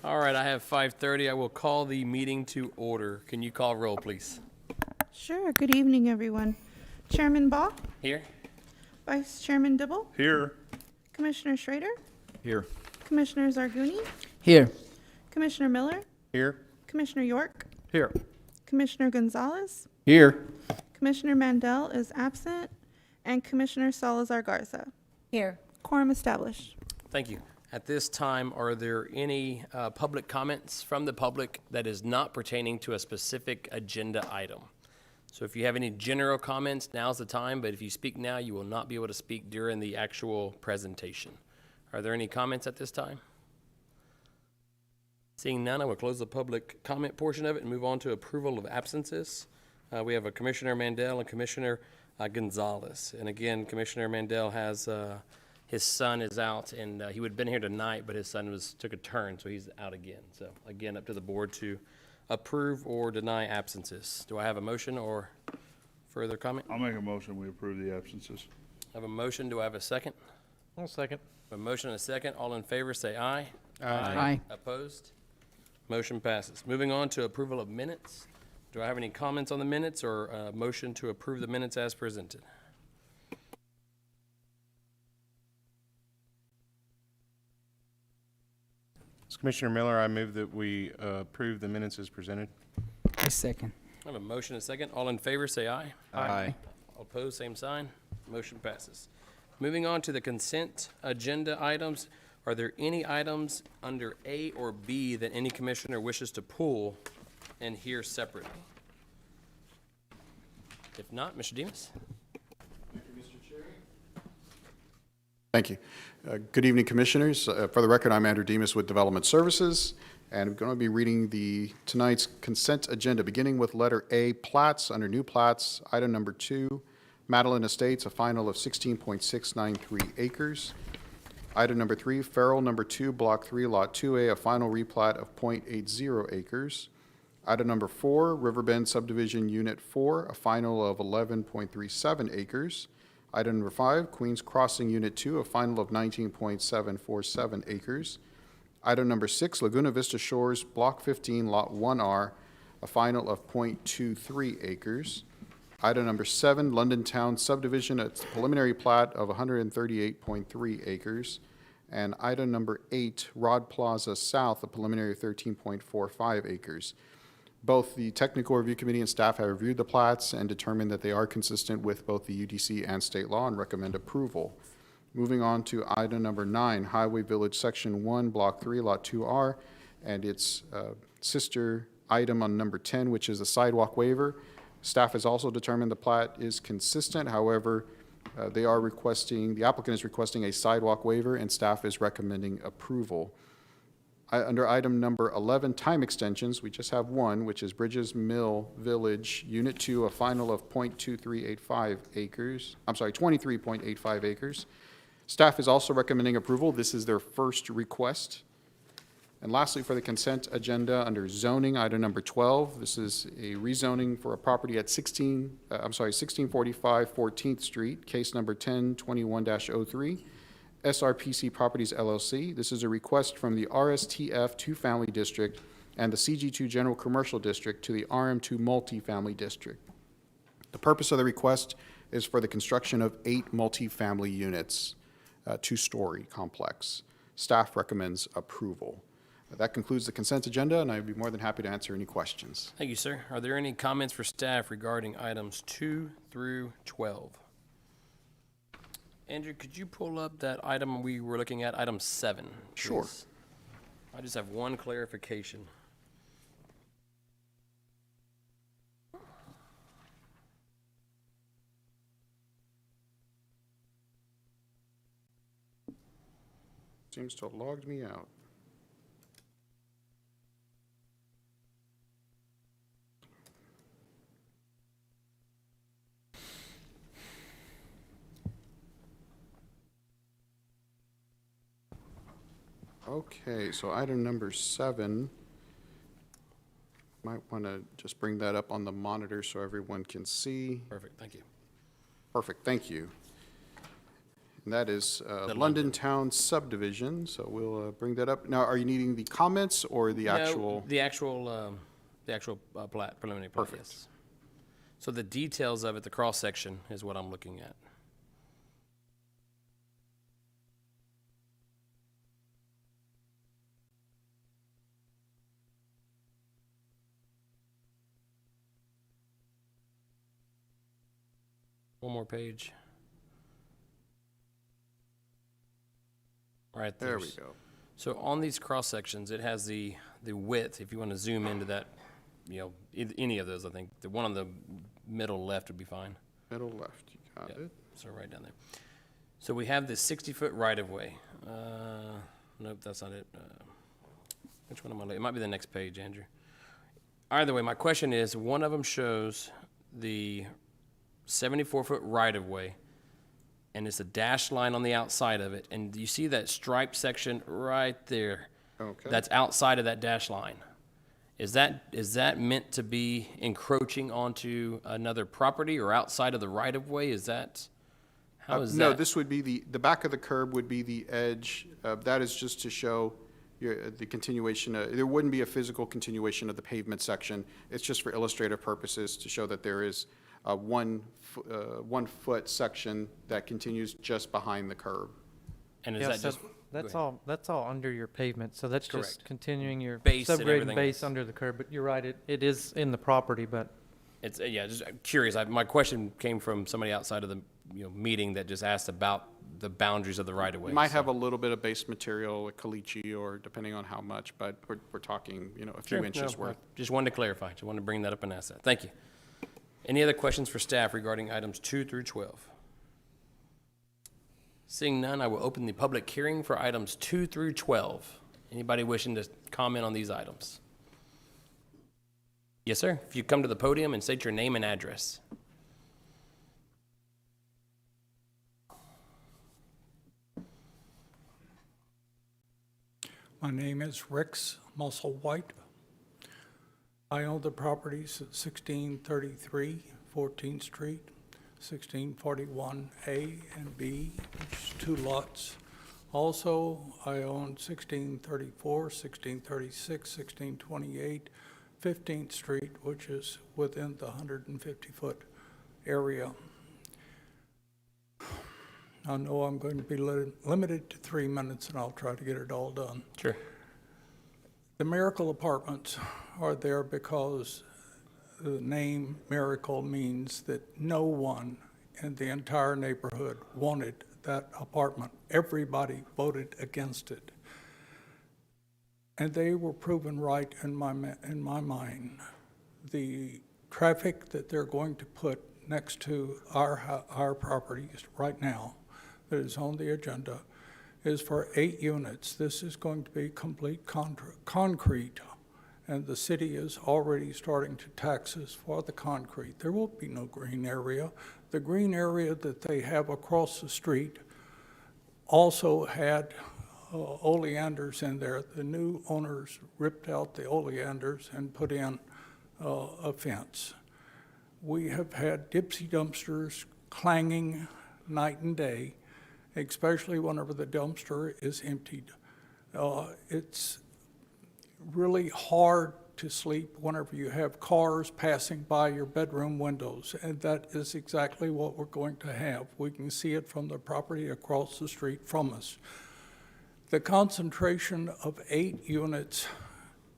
All right, I have 5:30. I will call the meeting to order. Can you call roll, please? Sure. Good evening, everyone. Chairman Baugh, Here. Vice Chairman Dibble, Here. Commissioner Schrader, Here. Commissioner Zarguni, Here. Commissioner Miller, Here. Commissioner York, Here. Commissioner Gonzalez, Here. Commissioner Mandel is absent, and Commissioner Salazar Garza. Here. Quorum established. Thank you. At this time, are there any public comments from the public that is not pertaining to a specific agenda item? So if you have any general comments, now's the time, but if you speak now, you will not be able to speak during the actual presentation. Are there any comments at this time? Seeing none, I will close the public comment portion of it and move on to approval of absences. We have a Commissioner Mandel and Commissioner Gonzalez. And again, Commissioner Mandel has his son is out, and he would have been here tonight, but his son took a turn, so he's out again. So again, up to the board to approve or deny absences. Do I have a motion or further comment? I'll make a motion, we approve the absences. I have a motion. Do I have a second? I'll second. A motion and a second. All in favor, say aye. Aye. Opposed? Motion passes. Moving on to approval of minutes. Do I have any comments on the minutes or a motion to approve the minutes as presented? Commissioner Miller, I move that we approve the minutes as presented. I second. I have a motion and a second. All in favor, say aye. Aye. All opposed, same sign. Motion passes. Moving on to the consent agenda items. Are there any items under A or B that any commissioner wishes to pull and hear separately? If not, Mr. Demas. Thank you. Good evening, Commissioners. For the record, I'm Andrew Demas with Development Services, and I'm going to be reading tonight's consent agenda, beginning with letter A, plats. Under new plats, item number 2, Madeline Estates, a final of 16.693 acres. Item number 3, Farrell number 2, Block 3, Lot 2A, a final replat of .80 acres. Item number 4, Riverbend Subdivision Unit 4, a final of 11.37 acres. Item number 5, Queens Crossing Unit 2, a final of 19.747 acres. Item number 6, Laguna Vista Shores, Block 15, Lot 1R, a final of .23 acres. Item number 7, London Town Subdivision, a preliminary plat of 138.3 acres. And item number 8, Rod Plaza South, a preliminary of 13.45 acres. Both the Technical Review Committee and staff have reviewed the plats and determined that they are consistent with both the UDC and state law and recommend approval. Moving on to item number 9, Highway Village Section 1, Block 3, Lot 2R, and its sister item on number 10, which is a sidewalk waiver. Staff has also determined the plat is consistent. However, the applicant is requesting a sidewalk waiver, and staff is recommending approval. Under item number 11, time extensions, we just have one, which is Bridges Mill Village, Unit 2, a final of .2385 acres. I'm sorry, 23.85 acres. Staff is also recommending approval. This is their first request. And lastly, for the consent agenda, under zoning, item number 12, this is a rezoning for a property at 1645 14th Street, case number 1021-03. SRPC Properties LLC. This is a request from the RSTF 2-Family District and the CG2 General Commercial District to the RM2 Multifamily District. The purpose of the request is for the construction of 8 multifamily units, 2-story complex. Staff recommends approval. That concludes the consent agenda, and I'd be more than happy to answer any questions. Thank you, sir. Are there any comments for staff regarding items 2 through 12? Andrew, could you pull up that item we were looking at, item 7? Please? Sure. I just have one clarification. Seems to have logged me out. Okay, so item number 7, might want to just bring that up on the monitor so everyone can see. Perfect, thank you. Perfect, thank you. And that is London Town Subdivision, so we'll bring that up. Now, are you needing the comments or the No, actual? the actual plat, preliminary plat, Perfect. yes. So the details of it, the cross-section, is what I'm looking at. One more page. Right there. There we go. So on these cross-sections, it has the width, if you want to zoom into that, any of those, I think. The one on the middle left would be fine. Middle left, you got Yep. it. So right down there. So we have this 60-foot right-of-way. Nope, that's not it. Which one am I looking? It might be the next page, Andrew. Either way, my question is, one of them shows the 74-foot right-of-way, and it's a dashed line on the outside of it. And you see that striped section right there? Okay. That's outside of that dash line. Is that meant to be encroaching onto another property or outside of the right-of-way? Is that, how is that? No, this would be the back of the curb would be the edge. That is just to show the continuation. There wouldn't be a physical continuation of the pavement section. It's just for illustrative purposes to show that there is a 1 foot section that continues just behind the curb. And is Yeah, that so just? that's go ahead. that's all under your pavement, so that's Correct. just continuing your Base and subgrading everything base else. under the curb, but you're right, it is in the property, but It's, yeah, just curious. My question came from somebody outside of the, meeting that just asked about the boundaries of the right-of-way. We might have a little bit of base material, like caliche, or depending on how much, but we're talking, a few Sure, inches no, I worth. just wanted to clarify. Just wanted to bring that up and ask that. Thank you. Any other questions for staff regarding items 2 through 12? Seeing none, I will open the public hearing for items 2 through 12. Anybody wishing to comment on these items? Yes, sir. If you come to the podium and state your name and address. My name is Rex Musselwhite. I own the properties at 1633 14th Street, 1641A and B, which is 2 lots. Also, I own 1634, 1636, 1628, 15th Street, which is within the 150-foot area. I know I'm going to be limited to 3 minutes, and I'll try to get it all done. Sure. The Miracle Apartments are there because the name Miracle means that no one in the entire neighborhood wanted that apartment. Everybody voted against it. And they were proven right in my mind. The traffic that they're going to put next to our properties right now that is on the agenda is for 8 units. This is going to be complete concrete, and the city is already starting to tax us for the concrete. There will be no green area. The green area that they have across the street also had oleanders in there. The new owners ripped out the oleanders and put in a fence. We have had Dipsy dumpsters clanging night and day, especially whenever the dumpster is emptied. It's really hard to sleep whenever you have cars passing by your bedroom windows, and that is exactly what we're going to have. We can see it from the property across the street from us. The concentration of 8 units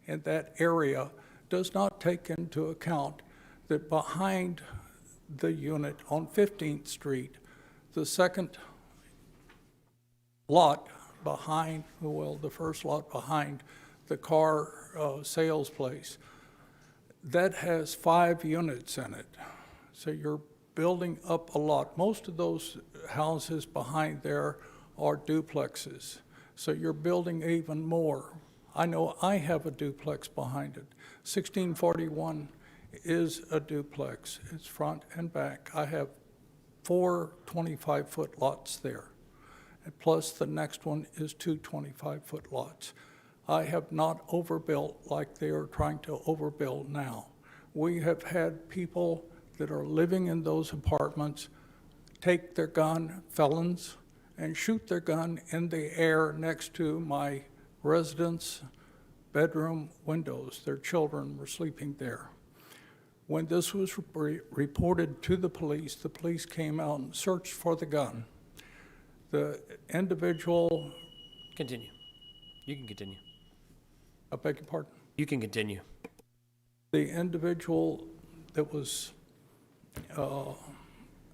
in that area does not take into account that behind the unit on 15th Street, the second lot behind, well, the first lot behind the car sales place, that has 5 units in it. So you're building up a lot. Most of those houses behind there are duplexes. So you're building even more. I know I have a duplex behind it. 1641 is a duplex. It's front and back. I have 4 25-foot lots there. And plus the next one is 2 25-foot lots. I have not overbuilt like they are trying to overbuild now. We have had people that are living in those apartments take their gun, felons, and shoot their gun in the air next to my residence' bedroom windows. Their children were sleeping there. When this was reported to the police came out and searched for the gun. The individual, Continue. You can continue. I beg your pardon, You can continue. the individual that was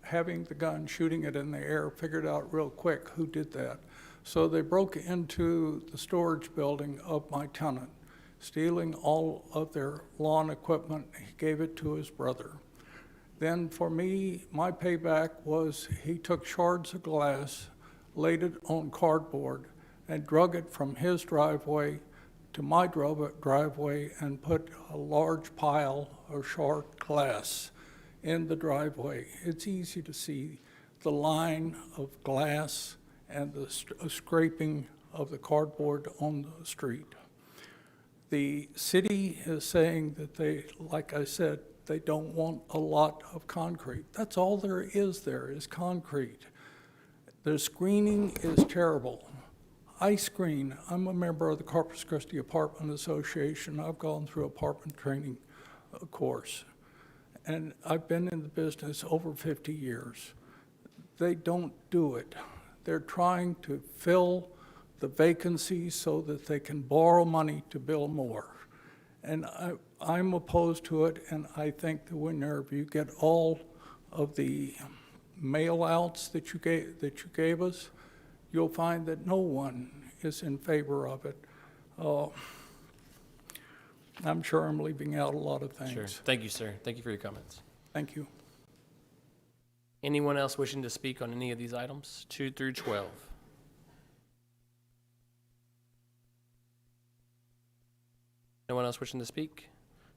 having the gun, shooting it in the air, figured out real quick who did that. So they broke into the storage building of my tenant, stealing all of their lawn equipment. He gave it to his brother. Then for me, my payback was he took shards of glass, laid it on cardboard, and drug it from his driveway to my driveway and put a large pile of shard glass in the driveway. It's easy to see the line of glass and the scraping of the cardboard on the street. The city is saying that they, like I said, they don't want a lot of concrete. That's all there is concrete. The screening is terrible. I screen. I'm a member of the Corpus Christi Apartment Association. I've gone through apartment training course, and I've been in the business over 50 years. They don't do it. They're trying to fill the vacancies so that they can borrow money to build more. And I'm opposed to it, and I think that whenever you get all of the mail-outs that you gave us, you'll find that no one is in favor of it. I'm sure I'm leaving out a lot of things. Sure. Thank you, sir. Thank you for your comments. Thank you. Anyone else wishing to speak on any of these items, 2 through 12? No one else wishing to speak?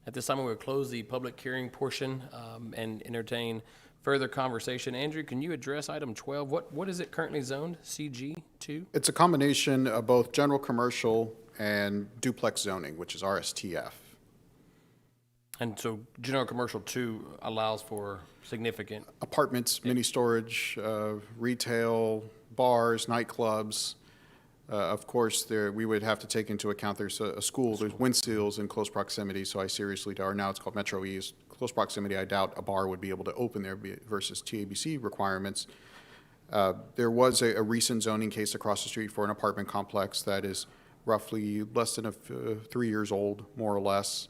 At this time, we will close the public hearing portion and entertain further conversation. Andrew, can you address item 12? What is it currently zoned? CG2? It's a combination of both general commercial and duplex zoning, which is RSTF. And so general commercial 2 allows for significant, Apartments, mini storage, retail, bars, nightclubs. Of course, we would have to take into account there's a school, there's wind seals in close proximity, so I seriously doubt, or now it's called Metro East, close proximity, I doubt a bar would be able to open there versus TABC requirements. There was a recent zoning case across the street for an apartment complex that is roughly less than 3 years old, more or less,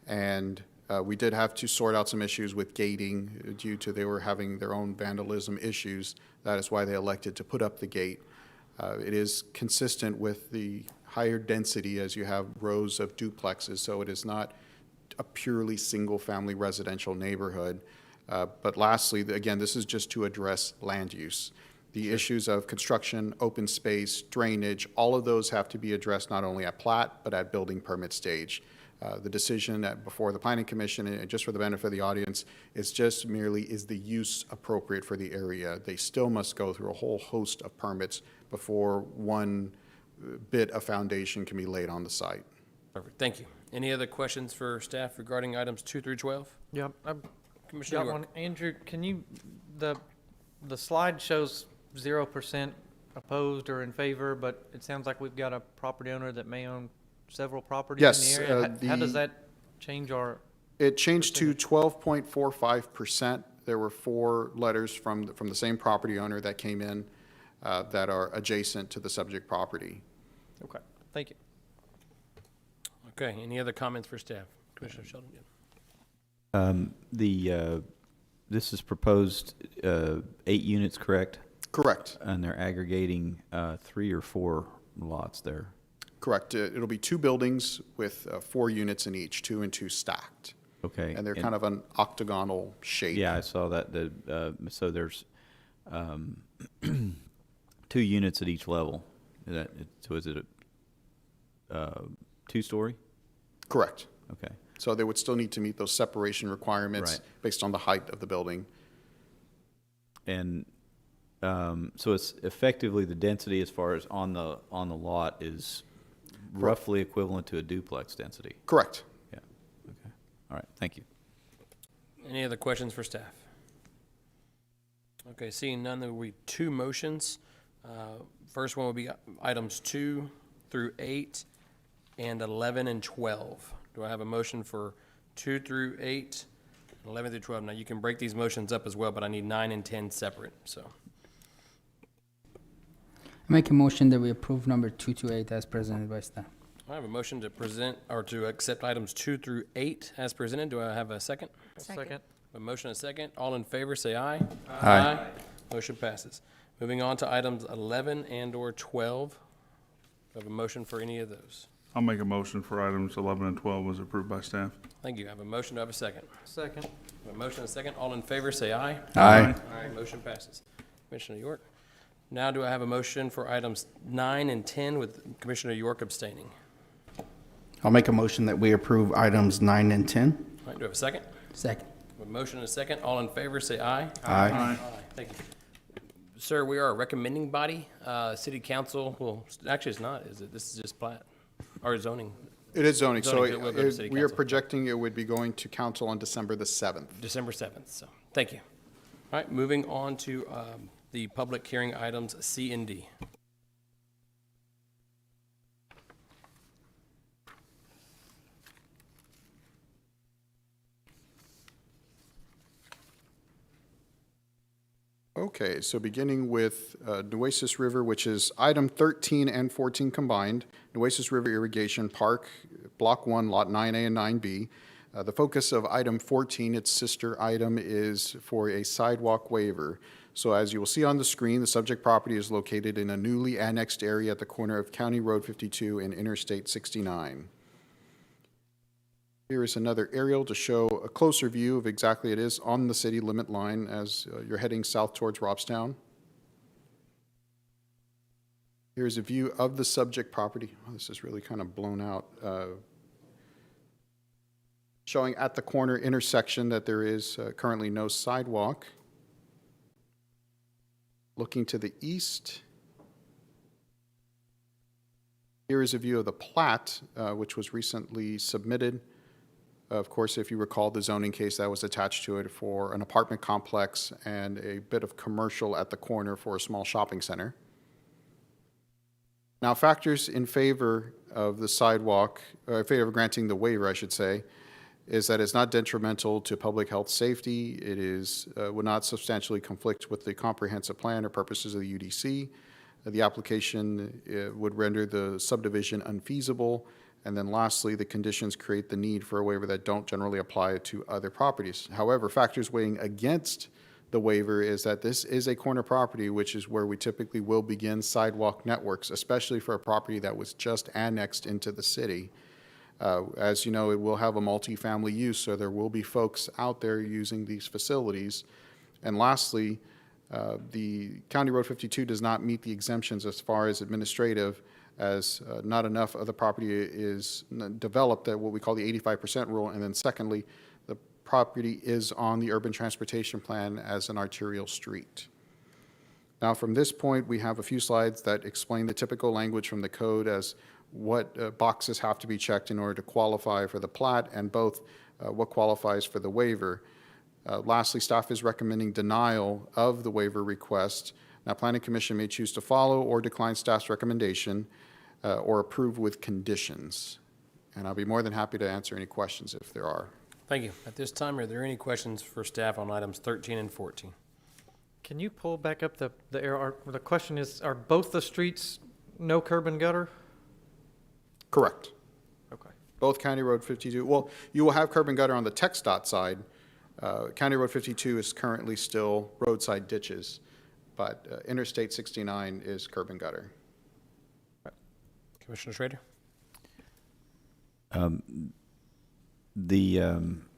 and we did have to sort out some issues with gating due to they were having their own vandalism issues. That is why they elected to put up the gate. It is consistent with the higher density as you have rows of duplexes, so it is not a purely single-family residential neighborhood. But lastly, again, this is just to address land use. The issues of construction, open space, drainage, all of those have to be addressed not only at plat, but at building permit stage. The decision before the Planning Commission, and just for the benefit of the audience, is just merely is the use appropriate for the area. They still must go through a whole host of permits before one bit of foundation can be laid on the site. perfect, thank you. Any other questions for staff regarding items 2 through 12? Yep, I've Commissioner got York. one. Andrew, can you, the slide shows 0% opposed or in favor, but it sounds like we've got a property owner that may own several properties Yes, in the area. How does the- that change our, It changed to 12.45%. There were 4 letters from the same property owner that came in that are adjacent to the subject property. okay, thank you. Okay, any other comments for staff? Commissioner Sheldon? This is proposed 8 units, correct? Correct, And they're aggregating 3 or 4 lots there. correct. It'll be 2 buildings with 4 units in each, 2 and 2 stacked. Okay. And they're kind of an octagonal shape. Yeah, I saw that. So there's 2 units at each level. So is it a 2-story? Correct. Okay. So they would still need to meet those separation requirements Right. based on the height of the building. And so it's effectively the density as far as on the lot is roughly equivalent to a duplex density. Correct. Yeah. Okay. All right. Thank you. Any other questions for staff? Okay, seeing none, there will be 2 motions. First one will be items 2 through 8 and 11 and 12. Do I have a motion for 2 through 8, 11 through 12? Now, you can break these motions up as well, but I need 9 and 10 separate, so. I make a motion that we approve number 2 to 8 as presented by staff. I have a motion to present, or to accept items 2 through 8 as presented. Do I have a second? Second. A motion and a second. All in favor, say aye. Aye. Motion passes. Moving on to items 11 and/or 12. Do I have a motion for any of those? I'll make a motion for items 11 and 12 as approved by staff. Thank you. I have a motion. Do I have a second? Second. I have a motion and a second. All in favor, say aye. Aye. Aye. Motion passes. Commissioner York. Now do I have a motion for items 9 and 10 with Commissioner York abstaining? I'll make a motion that we approve items 9 and 10. All right, do I have a second? Second. A motion and a second. All in favor, say aye. Aye. Thank you. Sir, we are a recommending body. City council, well, actually it's not, is it? This is just plat, or zoning, It is zoning, so Zoning, it will go to city we are council. projecting it would be going to council on December the 7th. December 7th, so, thank you. All right, moving on to the public hearing items C and D. Okay, so beginning with Nueces River, which is item 13 and 14 combined, Nueces River Irrigation Park, Block 1, Lot 9A and 9B. The focus of item 14, its sister item, is for a sidewalk waiver. So as you will see on the screen, the subject property is located in a newly annexed area at the corner of County Road 52 and Interstate 69. Here is another aerial to show a closer view of exactly it is on the city limit line as you're heading south towards Robstown. Here's a view of the subject property. Oh, this is really kind of blown out. Showing at the corner intersection that there is currently no sidewalk. Looking to the east, here is a view of the plat, which was recently submitted. Of course, if you recall the zoning case that was attached to it for an apartment complex and a bit of commercial at the corner for a small shopping center. Now, factors in favor of the sidewalk, or in favor of granting the waiver, I should say, is that it's not detrimental to public health safety. It is, would not substantially conflict with the comprehensive plan or purposes of the UDC. The application would render the subdivision unfeasible. And then lastly, the conditions create the need for a waiver that don't generally apply to other properties. However, factors weighing against the waiver is that this is a corner property, which is where we typically will begin sidewalk networks, especially for a property that was just annexed into the city. As you know, it will have a multifamily use, so there will be folks out there using these facilities. And lastly, the County Road 52 does not meet the exemptions as far as administrative, as not enough of the property is developed at what we call the 85% rule. And then secondly, the property is on the urban transportation plan as an arterial street. Now, from this point, we have a few slides that explain the typical language from the code as what boxes have to be checked in order to qualify for the plat, and both what qualifies for the waiver. Lastly, staff is recommending denial of the waiver request. Now, Planning Commission may choose to follow or decline staff's recommendation or approve with conditions. And I'll be more than happy to answer any questions if there are. Thank you. At this time, are there any questions for staff on items 13 and 14? Can you pull back up the arrow? The question is, are both the streets no curb and gutter? Correct. Okay. Both County Road 52, well, you will have curb and gutter on the TxDOT side. County Road 52 is currently still roadside ditches, but Interstate 69 is curb and gutter. Commissioner Schrader?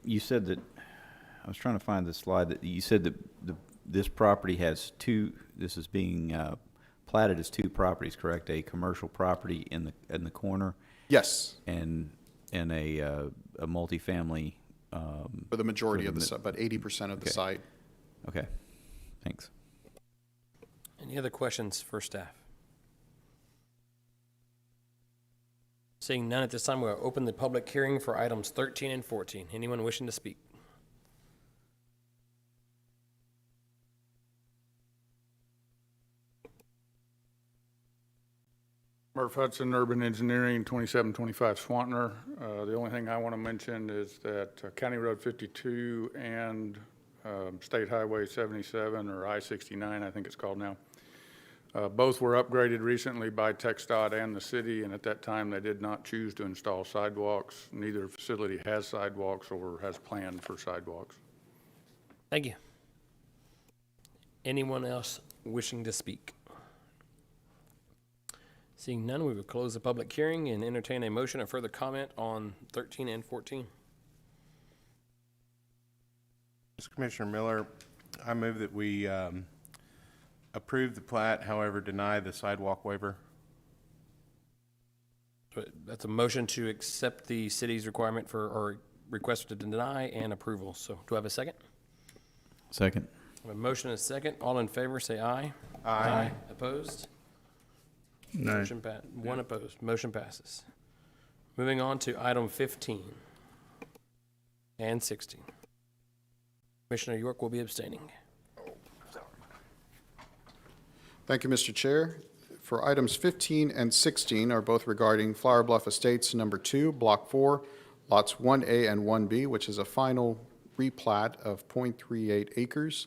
You said that, I was trying to find the slide, that you said that this property has two, this is being platted as two properties, correct? A commercial property in the corner Yes, and a multifamily. for the majority of the site, about 80% of the Okay. site. Okay, thanks. Any other questions for staff? Seeing none at this time, we'll open the public hearing for items 13 and 14. Anyone wishing to speak? Murph Hudson, Urban Engineering, 2725 Swantner. The only thing I want to mention is that County Road 52 and State Highway 77, or I-69, I think it's called now, both were upgraded recently by TxDOT and the city, and at that time they did not choose to install sidewalks. Neither facility has sidewalks or has planned for sidewalks. Thank you. Anyone else wishing to speak? Seeing none, we will close the public hearing and entertain a motion of further comment on 13 and 14. Mr. Commissioner Miller, I move that we approve the plat, however, deny the sidewalk waiver. That's a motion to accept the city's requirement for, or request to deny and approval. So do I have a second? Second. I have a motion and a second. All in favor, say aye. Aye. Opposed? No. Motion one opposed. Motion passes. Moving on to item 15 and 16. Commissioner York will be abstaining. Thank you, Mr. Chair. For items 15 and 16 are both regarding Flower Bluff Estates Number 2, Block 4, Lots 1A and 1B, which is a final replat of .38 acres.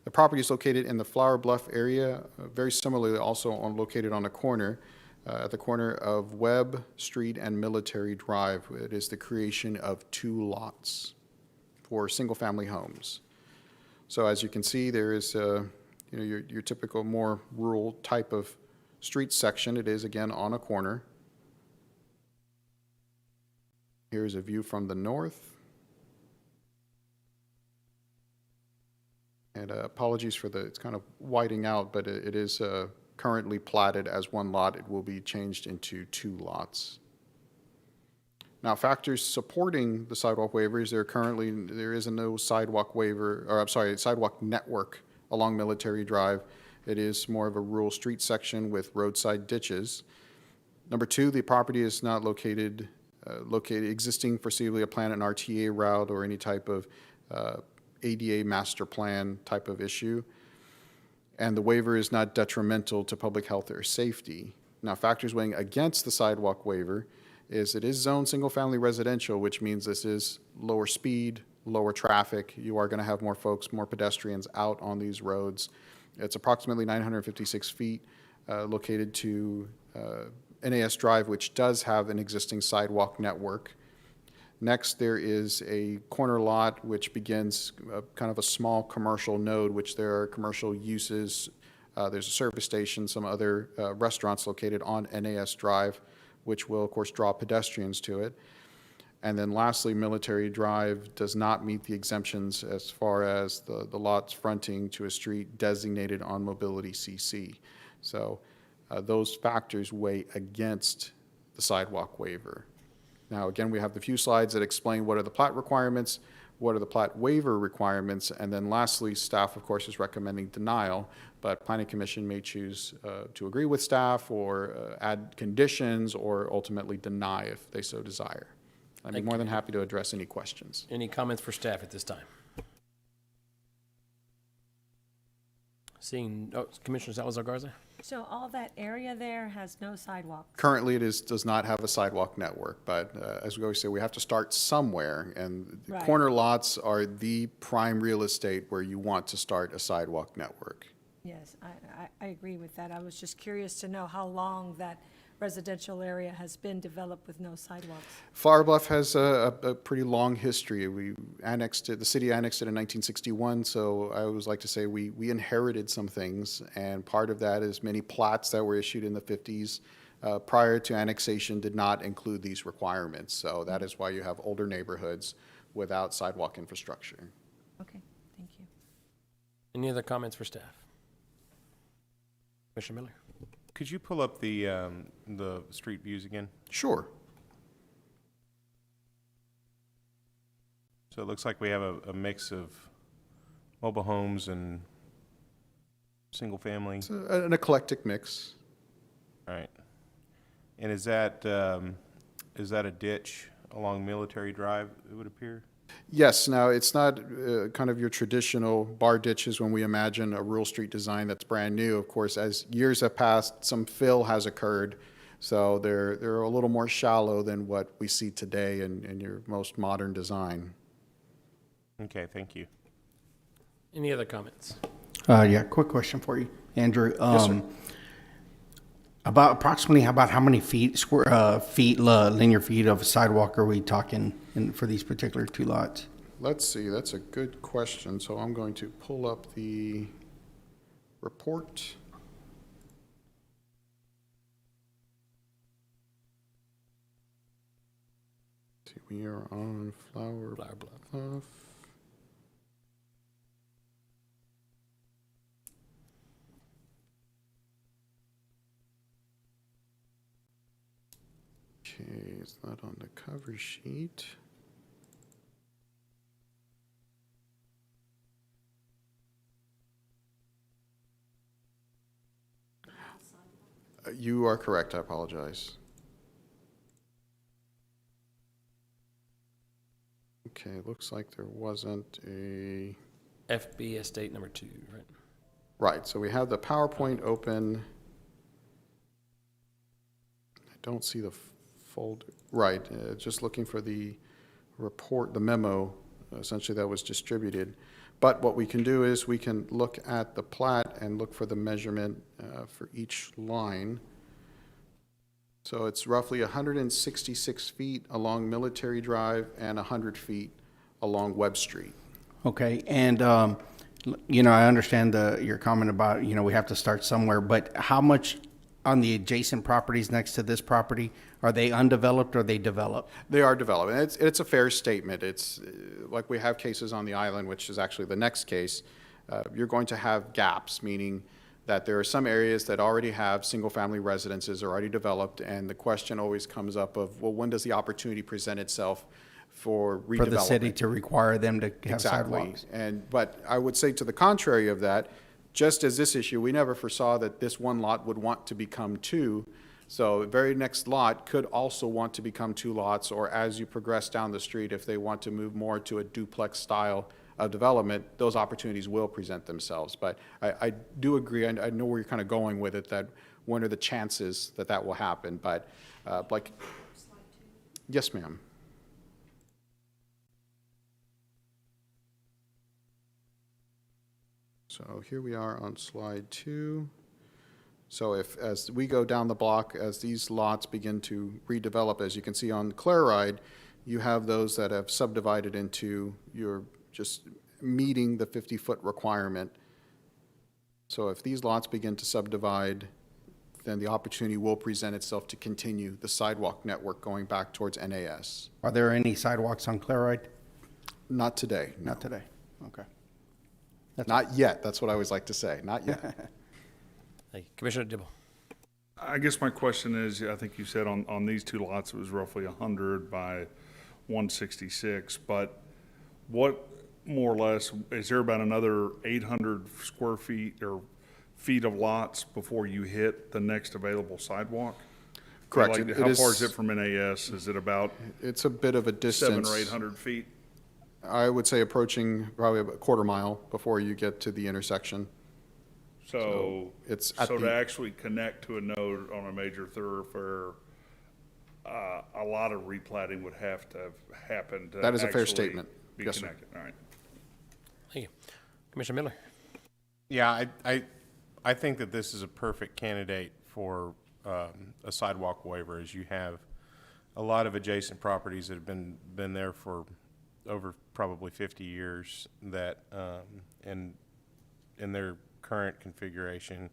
The property is located in the Flower Bluff area, very similarly also located on a corner, at the corner of Webb Street and Military Drive. It is the creation of 2 lots for single-family homes. So as you can see, there is your typical more rural type of street section. It is again on a corner. Here's a view from the north. And apologies for it's kind of whiting out, but it is currently platted as 1 lot. It will be changed into 2 lots. Now, factors supporting the sidewalk waivers, there is no sidewalk waiver, or I'm sorry, sidewalk network along Military Drive. It is more of a rural street section with roadside ditches. Number 2, the property is not located existing foreseeably a plan, an RTA route, or any type of ADA master plan type of issue. And the waiver is not detrimental to public health or safety. Now, factors weighing against the sidewalk waiver is it is zoned single-family residential, which means this is lower speed, lower traffic. You are going to have more folks, more pedestrians out on these roads. It's approximately 956 feet located to NAS Drive, which does have an existing sidewalk network. Next, there is a corner lot which begins kind of a small commercial node, which there are commercial uses. There's a service station, some other restaurants located on NAS Drive, which will, of course, draw pedestrians to it. And then lastly, Military Drive does not meet the exemptions as far as the lots fronting to a street designated on Mobility CC. So those factors weigh against the sidewalk waiver. Now, again, we have the few slides that explain what are the plat requirements, what are the plat waiver requirements, and then lastly, staff, of course, is recommending denial, but Planning Commission may choose to agree with staff or add conditions or ultimately deny if they so desire. I'd be more than happy to address any questions. Any comments for staff at this time? Seeing, Commissioner Salazar Garza? So all that area there has no sidewalks? Currently, it does not have a sidewalk network, but as we always say, we have to start somewhere, and Right. corner lots are the prime real estate where you want to start a sidewalk network. Yes, I agree with that. I was just curious to know how long that residential area has been developed with no sidewalks. Flower Bluff has a pretty long history. We annexed it, the city annexed it in 1961, so I always like to say we inherited some things, and part of that is many plats that were issued in the 50s prior to annexation did not include these requirements. So that is why you have older neighborhoods without sidewalk infrastructure. Okay, thank you. Any other comments for staff? Commissioner Miller? Could you pull up the street views again? Sure. So it looks like we have a mix of mobile homes and single family. It's an eclectic mix. All right. And is that a ditch along Military Drive, it would appear? Yes, now it's not kind of your traditional bar ditches when we imagine a rural street design that's brand new. Of course, as years have passed, some fill has occurred So they're a little more shallow than what we see today in your most modern design. Okay, thank you. Any other comments? Yeah, quick question for you, Andrew. Yes, sir. About approximately, about how many linear feet of sidewalk are we talking for these particular two lots? Let's see, that's a good question. So I'm going to pull up the report. See, we are on Flower Flower Bluff. Bluff. Okay, it's not on the cover sheet. You are correct, I apologize. Okay, looks like there wasn't a, FB Estate number 2, right? right, so we have the PowerPoint open. I don't see the folder, right, just looking for the report, the memo, essentially that was distributed. But what we can do is we can look at the plat and look for the measurement for each line. So it's roughly 166 feet along Military Drive and 100 feet along Webb Street. Okay, and, I understand your comment about, we have to start somewhere, but how much on the adjacent properties next to this property, are they undeveloped or they developed? They are developing. It's a fair statement. It's like we have cases on the island, which is actually the next case. You're going to have gaps, meaning that there are some areas that already have single-family residences are already developed, and the question always comes up of, well, when does the opportunity present itself for redevelopment? For the city to require them to have sidewalks? Exactly. But I would say to the contrary of that, just as this issue, we never foresaw that this one lot would want to become two. So the very next lot could also want to become two lots, or as you progress down the street, if they want to move more to a duplex style of development, those opportunities will present themselves. But I do agree, I know where you're kind of going with it, that what are the chances that that will happen, but like, yes, ma'am. So here we are on slide 2. So as we go down the block, as these lots begin to redevelop, as you can see on Claride, you have those that have subdivided into your just meeting the 50-foot requirement. So if these lots begin to subdivide, then the opportunity will present itself to continue the sidewalk network going back towards NAS. Are there any sidewalks on Claride? Not today, no. Not today, okay. Not yet, that's what I always like to say, not yet. Thank you. Commissioner Dibble. I guess my question is, I think you said on these two lots, it was roughly 100 by 166, but what, more or less, is there about another 800 square feet or feet of lots before you hit the next available sidewalk? Correct. Like, how far is it from NAS? Is it about It's a bit of a distance. 700 or 800 feet? I would say approaching probably about a quarter mile before you get to the intersection. So it's at to the, actually connect to a node on a major thoroughfare, a lot of replatting would have to have happened to that is a fair actually statement. be Yes, sir. connected. All right. Thank you. Commissioner Miller. Yeah, I think that this is a perfect candidate for a sidewalk waiver, as you have a lot of adjacent properties that have been there for over probably 50 years that, in their current configuration.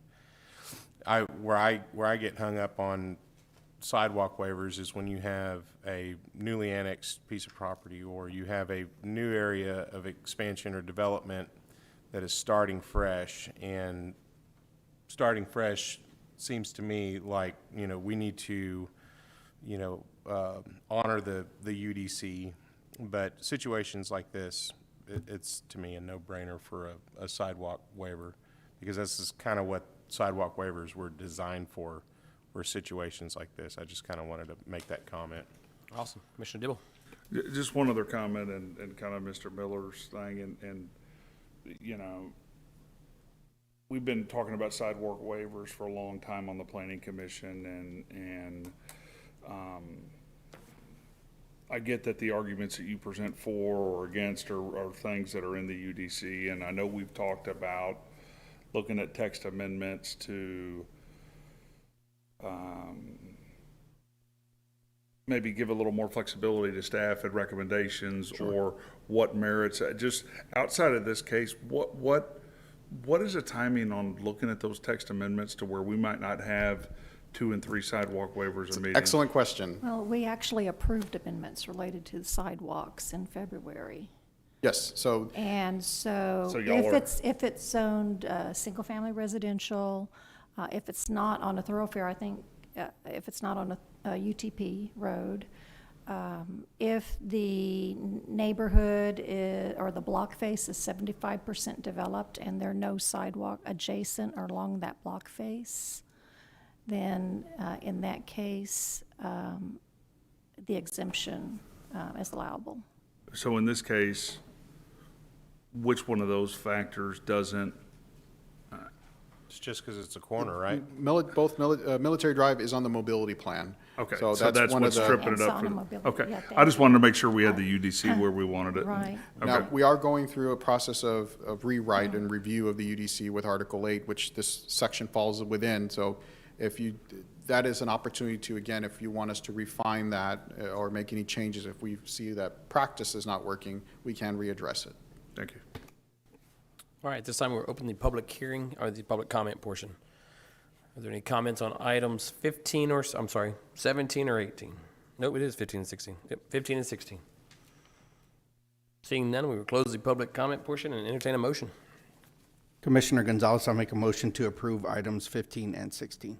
Where I get hung up on sidewalk waivers is when you have a newly annexed piece of property, or you have a new area of expansion or development that is starting fresh, and starting fresh seems to me like, we need to, honor the UDC, but situations like this, it's to me a no-brainer for a sidewalk waiver, because this is kind of what sidewalk waivers were designed for situations like this. I just kind of wanted to make that comment. Awesome. Commissioner Dibble. Just one other comment and kind of Mr. Miller's thing, and we've been talking about sidewalk waivers for a long time on the planning commission, and I get that the arguments that you present for or against are things that are in the UDC, and I know we've talked about looking at text amendments to maybe give a little more flexibility to staff and recommendations, or what merits, just outside of this case, what is the timing on looking at those text amendments to where we might not have 2 and 3 sidewalk waivers or meetings? Excellent question. Well, we actually approved amendments related to the sidewalks in February. Yes, so And so So y'all are- if it's zoned, single-family residential, if it's not on a thoroughfare, I think, if it's not on a UTP road, if the neighborhood or the block face is 75% developed and there are no sidewalk adjacent or along that block face, then in that case, the exemption is allowable. So in this case, which one of those factors doesn't? It's just because it's a corner, right? Military Drive is on the mobility plan. Okay, So so that's one of what's the. tripping it It's up. on a For mobility, Okay, yeah, I just thank wanted to make sure we had the UDC where we wanted it. Right. Now, Okay, we are going through a process of rewrite and review of the UDC with Article 8, which this section falls within. So that is an opportunity to, again, if you want us to refine that or make any changes, if we see that practice is not working, we can readdress it. thank you. All right, this time we're opening the public hearing, or the public comment portion. Are there any comments on items 17 or 18? Nope, it is 15 and 16. Yep, 15 and 16. Seeing none, we will close the public comment portion and entertain a motion. Commissioner Gonzalez, I'll make a motion to approve items 15 and 16.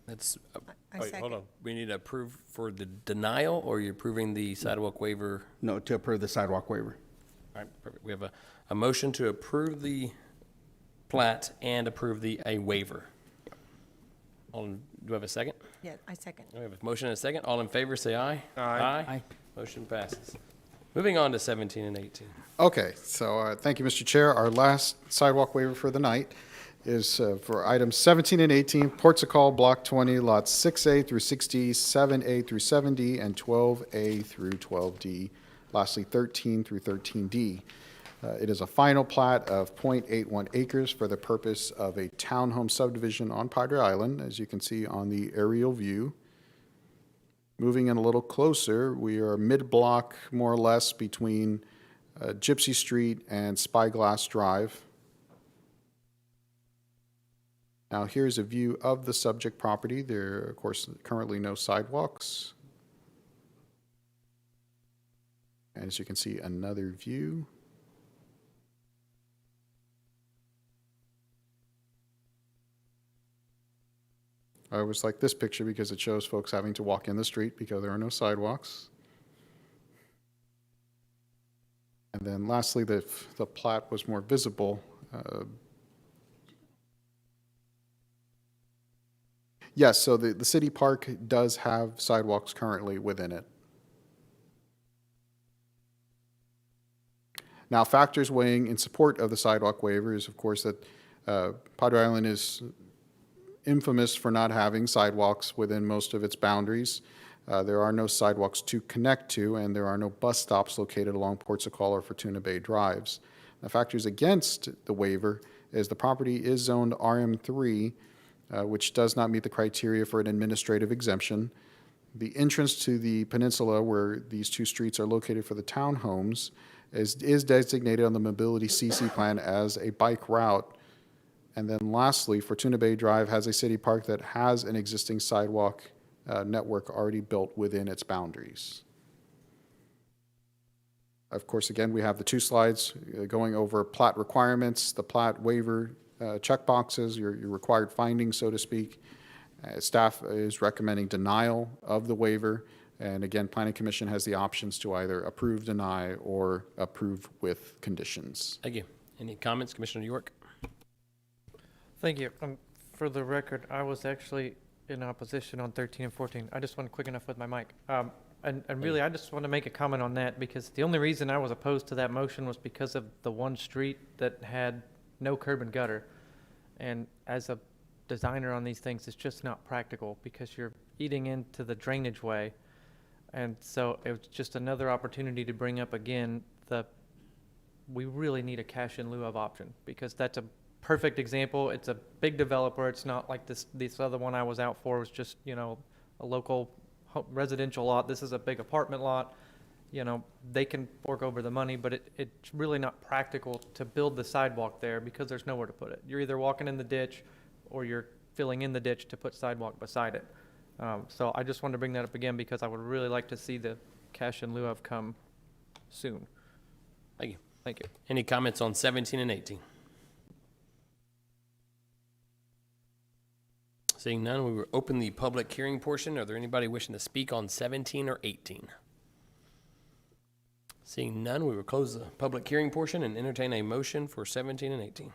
That's, Wait, hold on. we need to approve for the denial, or you're approving the sidewalk waiver? No, to approve the sidewalk waiver. All right, perfect. We have a motion to approve the plat and approve a waiver. Do we have a second? Yeah, I second. We have a motion and a second. All in favor, say aye. Aye. Aye. Motion passes. Moving on to 17 and 18. Okay, so thank you, Mr. Chair. Our last sidewalk waiver for the night is for items 17 and 18, Ports of Call, Block 20, lots 6A through 6D, 7A through 7D, and 12A through 12D, lastly 13 through 13D. It is a final plat of .81 acres for the purpose of a townhome subdivision on Padre Island, as you can see on the aerial view. Moving in a little closer, we are mid-block, more or less, between Gypsy Street and Spyglass Drive. Now, here's a view of the subject property. There are, of course, currently no sidewalks. And as you can see, another view. I always like this picture because it shows folks having to walk in the street because there are no sidewalks. And then lastly, the plat was more visible. Yes, so the city park does have sidewalks currently within it. Now, factors weighing in support of the sidewalk waiver is, of course, that Padre Island is infamous for not having sidewalks within most of its boundaries. There are no sidewalks to connect to, and there are no bus stops located along Ports of Call or Fortuna Bay drives. Now, factors against the waiver is the property is zoned RM3, which does not meet the criteria for an administrative exemption. The entrance to the peninsula, where these two streets are located for the townhomes, is designated on the Mobility CC plan as a bike route. And then lastly, Fortuna Bay Drive has a city park that has an existing sidewalk network already built within its boundaries. Of course, again, we have the two slides going over plat requirements, the plat waiver checkboxes, your required findings, so to speak. Staff is recommending denial of the waiver. And again, Planning Commission has the options to either approve, deny, or approve with conditions. Thank you. Any comments, Commissioner York? Thank you. For the record, I was actually in opposition on 13 and 14. I just wasn't quick enough with my mic. And really, I just want to make a comment on that, because the only reason I was opposed to that motion was because of the one street that had no curb and gutter. And as a designer on these things, it's just not practical because you're eating into the drainage way. And so it was just another opportunity to bring up again we really need a cash in lieu of option, because that's a perfect example. It's a big developer. It's not like this other one I was out for was just, you know, a local residential lot. This is a big apartment lot. You know, they can fork over the money, but it's really not practical to build the sidewalk there because there's nowhere to put it. You're either walking in the ditch or you're filling in the ditch to put sidewalk beside it. So I just wanted to bring that up again because I would really like to see the cash in lieu of come soon. Thank you. Thank you. Any comments on 17 and 18? Seeing none, we will open the public hearing portion. Are there anybody wishing to speak on 17 or 18? Seeing none, we will close the public hearing portion and entertain a motion for 17 and 18.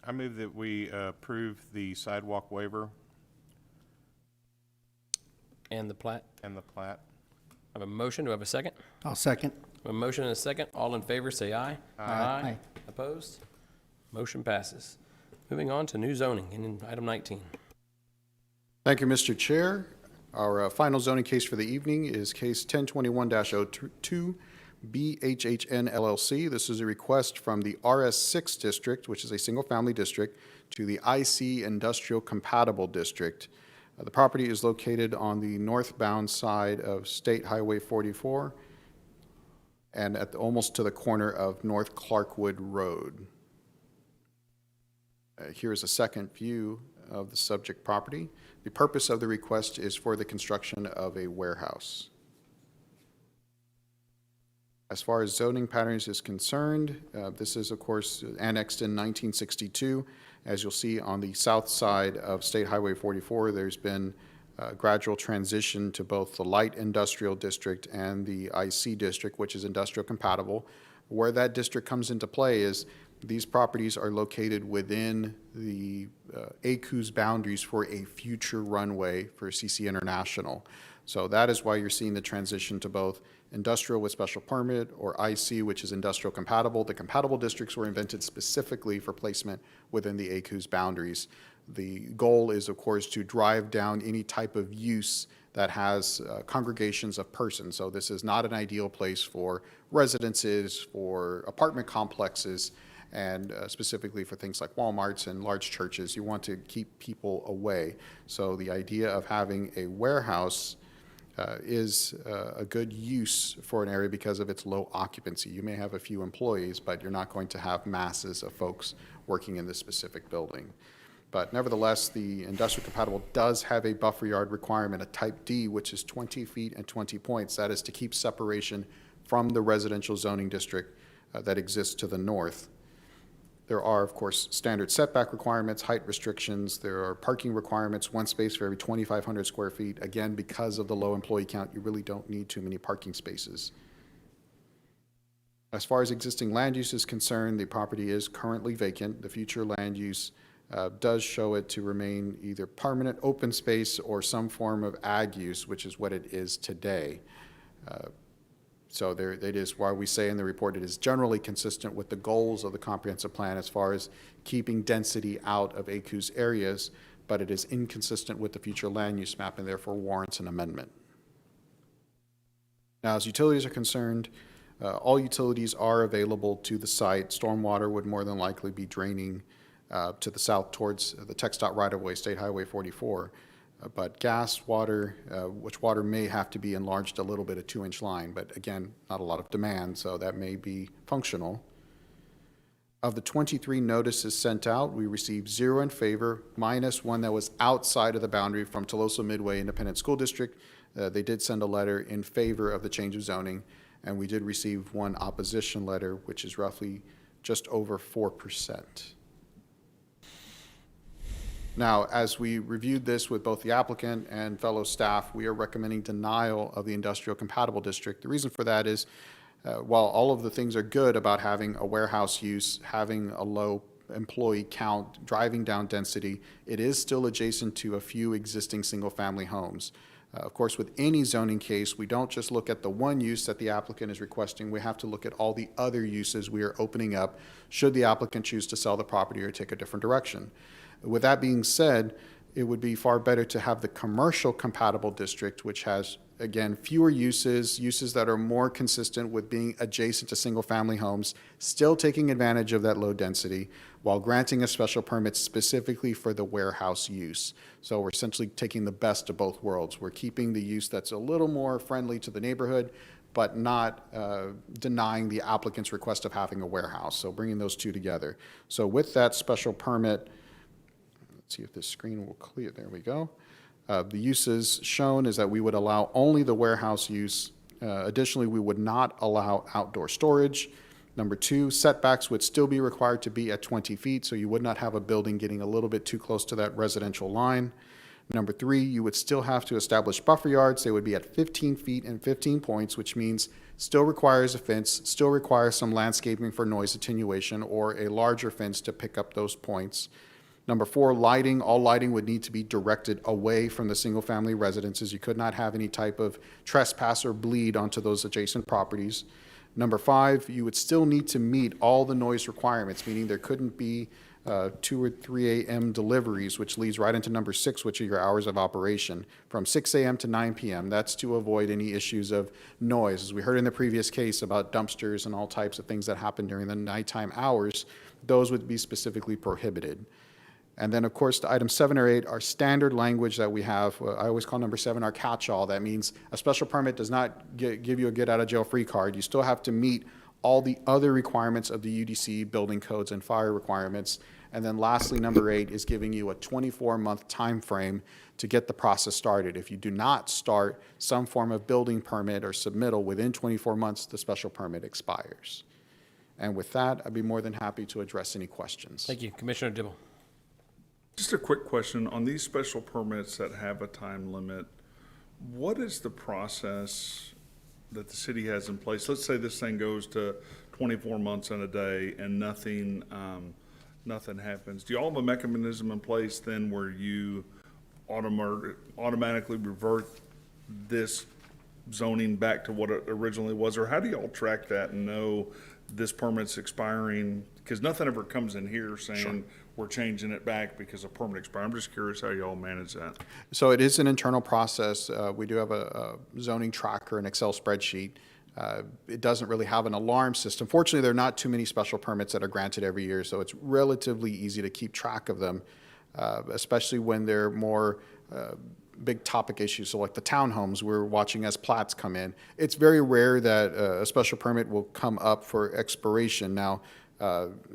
I move that we approve the sidewalk waiver And the plat. and the plat. I have a motion. Do I have a second? I'll second. A motion and a second. All in favor, say aye. Aye. Opposed? Motion passes. Moving on to new zoning in item 19. Thank you, Mr. Chair. Our final zoning case for the evening is case 1021-02, BHHN LLC. This is a request from the RS6 district, which is a single-family district, to the IC Industrial Compatible District. The property is located on the northbound side of State Highway 44 and almost to the corner of North Clarkwood Road. Here is a second view of the subject property. The purpose of the request is for the construction of a warehouse. As far as zoning patterns is concerned, this is, of course, annexed in 1962. As you'll see on the south side of State Highway 44, there's been a gradual transition to both the light industrial district and the IC district, which is industrial compatible. Where that district comes into play is these properties are located within the ACU's boundaries for a future runway for CC International. So that is why you're seeing the transition to both industrial with special permit or IC, which is industrial compatible. The compatible districts were invented specifically for placement within the ACU's boundaries. The goal is, of course, to drive down any type of use that has congregations of persons. So this is not an ideal place for residences, for apartment complexes, and specifically for things like Walmarts and large churches. You want to keep people away. So the idea of having a warehouse is a good use for an area because of its low occupancy. You may have a few employees, but you're not going to have masses of folks working in this specific building. But nevertheless, the industrial compatible does have a buffer yard requirement, a type D, which is 20 feet and 20 points. That is to keep separation from the residential zoning district that exists to the north. There are, of course, standard setback requirements, height restrictions. There are parking requirements, one space for every 2,500 square feet. Again, because of the low employee count, you really don't need too many parking spaces. As far as existing land use is concerned, the property is currently vacant. The future land use does show it to remain either permanent open space or some form of ag use, which is what it is today. So there, it is why we say in the report it is generally consistent with the goals of the comprehensive plan as far as keeping density out of ACU's areas, but it is inconsistent with the future land use map and therefore warrants an amendment. Now, as utilities are concerned, all utilities are available to the site. Stormwater would more than likely be draining to the south towards the TxDOT right-of-way, State Highway 44. But gas, water, which water may have to be enlarged a little bit, a 2-inch line, but again, not a lot of demand, so that may be functional. Of the 23 notices sent out, we received 0 in favor, minus one that was outside of the boundary from Toloso Midway Independent School District. They did send a letter in favor of the change of zoning, and we did receive one opposition letter, which is roughly just over 4%. Now, as we reviewed this with both the applicant and fellow staff, we are recommending denial of the industrial compatible district. The reason for that is, while all of the things are good about having a warehouse use, having a low employee count, driving down density, it is still adjacent to a few existing single-family homes. Of course, with any zoning case, we don't just look at the one use that the applicant is requesting. We have to look at all the other uses we are opening up should the applicant choose to sell the property or take a different direction. With that being said, it would be far better to have the commercial compatible district, which has, again, fewer uses that are more consistent with being adjacent to single-family homes, still taking advantage of that low density, while granting a special permit specifically for the warehouse use. So we're essentially taking the best of both worlds. We're keeping the use that's a little more friendly to the neighborhood, but not denying the applicant's request of having a warehouse. So bringing those two together. So with that special permit, let's see if this screen will clear. There we go. The uses shown is that we would allow only the warehouse use. Additionally, we would not allow outdoor storage. Number two, setbacks would still be required to be at 20 feet, so you would not have a building getting a little bit too close to that residential line. Number three, you would still have to establish buffer yards. They would be at 15 feet and 15 points, which means still requires a fence, still requires some landscaping for noise attenuation, or a larger fence to pick up those points. Number four, lighting. All lighting would need to be directed away from the single-family residences. You could not have any type of trespass or bleed onto those adjacent properties. Number five, you would still need to meet all the noise requirements, meaning there couldn't be 2 or 3 a.m. deliveries, which leads right into number 6, which are your hours of operation, from 6 a.m. to 9 p.m. That's to avoid any issues of noise. As we heard in the previous case about dumpsters and all types of things that happen during the nighttime hours, those would be specifically prohibited. And then, of course, the items 7 or 8 are standard language that we have. I always call number 7 our catch-all. That means a special permit does not give you a get-out-of-jail-free card. You still have to meet all the other requirements of the UDC, building codes, and fire requirements. And then lastly, number 8 is giving you a 24-month time frame to get the process started. If you do not start some form of building permit or submittal within 24 months, the special permit expires. And with that, I'd be more than happy to address any questions. Thank you. Commissioner Dibble. Just a quick question on these special permits that have a time limit. What is the process that the city has in place? Let's say this thing goes to 24 months and a day and nothing happens. Do you all have a mechanism in place then where you automatically revert this zoning back to what it originally was? Or how do you all track that and know this permit's expiring? Because nothing ever comes in here saying, sure, we're changing it back because a permit expired. I'm just curious how you all manage that. So it is an internal process. We do have a zoning tracker, an Excel spreadsheet. It doesn't really have an alarm system. Fortunately, there are not too many special permits that are granted every year, so it's relatively easy to keep track of them, especially when they're more big topic issues. So like the townhomes, we're watching as plats come in. It's very rare that a special permit will come up for expiration. Now,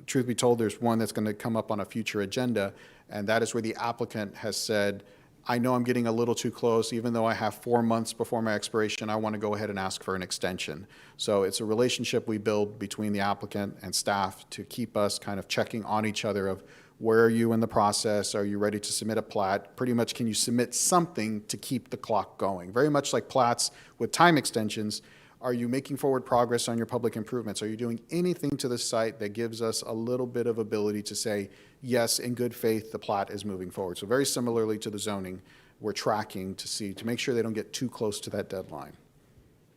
truth be told, there's one that's going to come up on a future agenda, and that is where the applicant has said, I know I'm getting a little too close. Even though I have 4 months before my expiration, I want to go ahead and ask for an extension. So it's a relationship we build between the applicant and staff to keep us kind of checking on each other of where are you in the process? Are you ready to submit a plat? Pretty much, can you submit something to keep the clock going? Very much like plats with time extensions. Are you making forward progress on your public improvements? Are you doing anything to the site that gives us a little bit of ability to say, yes, in good faith, the plat is moving forward? So very similarly to the zoning, we're tracking to make sure they don't get too close to that deadline.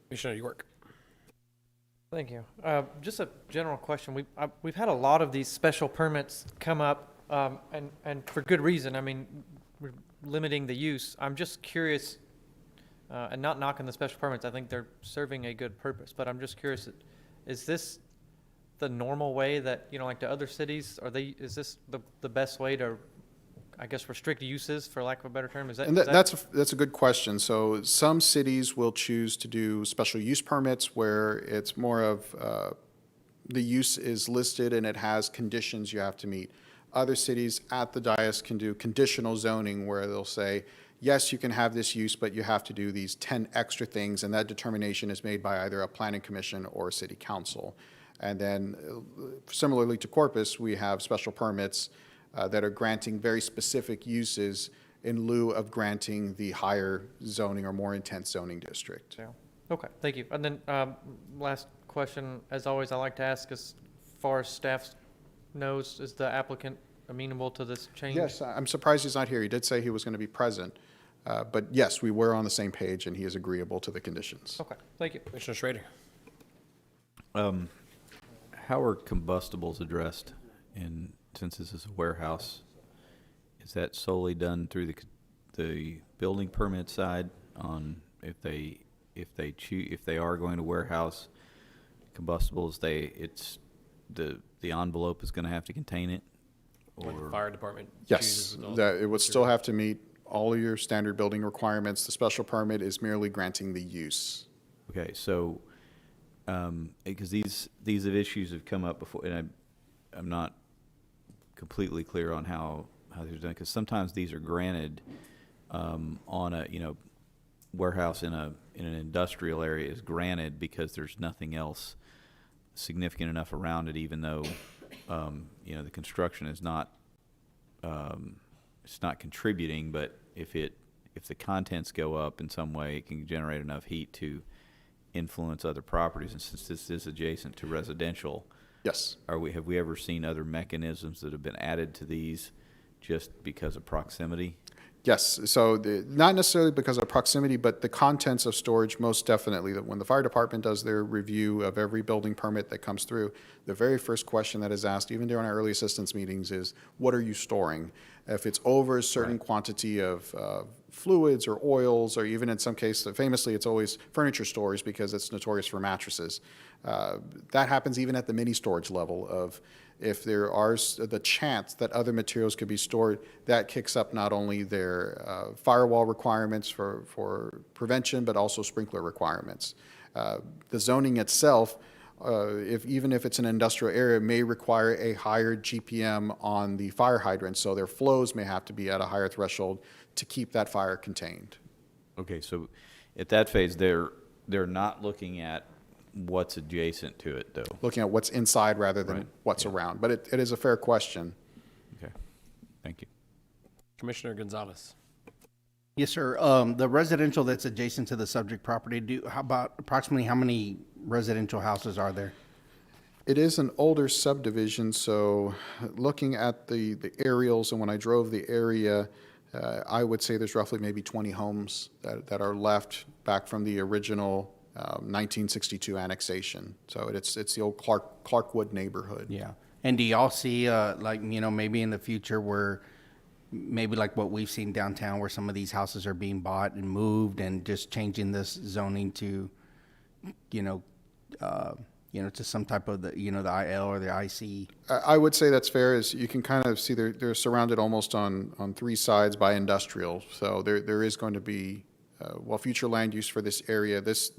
Commissioner York. Thank you. Just a general question. We've had a lot of these special permits come up, and for good reason. I mean, we're limiting the use. I'm just curious, and not knocking the special permits. I think they're serving a good purpose. But I'm just curious, is this the normal way that, like to other cities? Is this the best way to, I guess, restrict uses, for lack of a better term? That's a good question. So some cities will choose to do special use permits where it's more of the use is listed and it has conditions you have to meet. Other cities at the dais can do conditional zoning where they'll say, yes, you can have this use, but you have to do these 10 extra things, and that determination is made by either a planning commission or a city council. And then similarly to Corpus, we have special permits that are granting very specific uses in lieu of granting the higher zoning or more intense zoning district. Yeah. Okay, thank you. And then last question, as always, I like to ask, as far as staff knows, is the applicant amenable to this change? Yes, I'm surprised he's not here. He did say he was going to be present. But yes, we were on the same page, and he is agreeable to the conditions. Okay, thank you. Commissioner Schrader. How are combustibles addressed in, since this is a warehouse? Is that solely done through the building permit side on if they are going to warehouse combustibles, it's the envelope is going to have to contain it? Or the fire department Yes, chooses adult that it would material. still have to meet all of your standard building requirements. The special permit is merely granting the use. Okay, so, because these issues have come up before, and I'm not completely clear on how they're done, because sometimes these are granted on a, warehouse in an industrial area is granted because there's nothing else significant enough around it, even though, the construction is not, it's not contributing, but if the contents go up in some way, it can generate enough heat to influence other properties. And since this is adjacent to residential, Yes. have we ever seen other mechanisms that have been added to these just because of proximity? Yes, so not necessarily because of proximity, but the contents of storage, most definitely. That when the fire department does their review of every building permit that comes through, the very first question that is asked, even during our early assistance meetings, is, what are you storing? If it's over a certain quantity of fluids or oils, or even in some cases, famously, it's always furniture stores because it's notorious for mattresses. That happens even at the mini storage level of, if there are the chance that other materials could be stored, that kicks up not only their firewall requirements for prevention, but also sprinkler requirements. The zoning itself, even if it's an industrial area, may require a higher GPM on the fire hydrants, so their flows may have to be at a higher threshold to keep that fire contained. Okay, so at that phase, they're not looking at what's adjacent to it, though. Looking at what's inside rather than Right. what's around. But it is a fair question. Okay, thank you. Commissioner Gonzalez. Yes, sir. The residential that's adjacent to the subject property, how about approximately how many residential houses are there? It is an older subdivision, so looking at the aerials, and when I drove the area, I would say there's roughly maybe 20 homes that are left back from the original 1962 annexation. So it's the old Clarkwood neighborhood. Yeah. And do y'all see, maybe in the future where maybe like what we've seen downtown, where some of these houses are being bought and moved and just changing this zoning to, to some type of the IL or the IC? I would say that's fair. Is you can kind of see they're surrounded almost on three sides by industrial. So there is going to be future land use for this area. This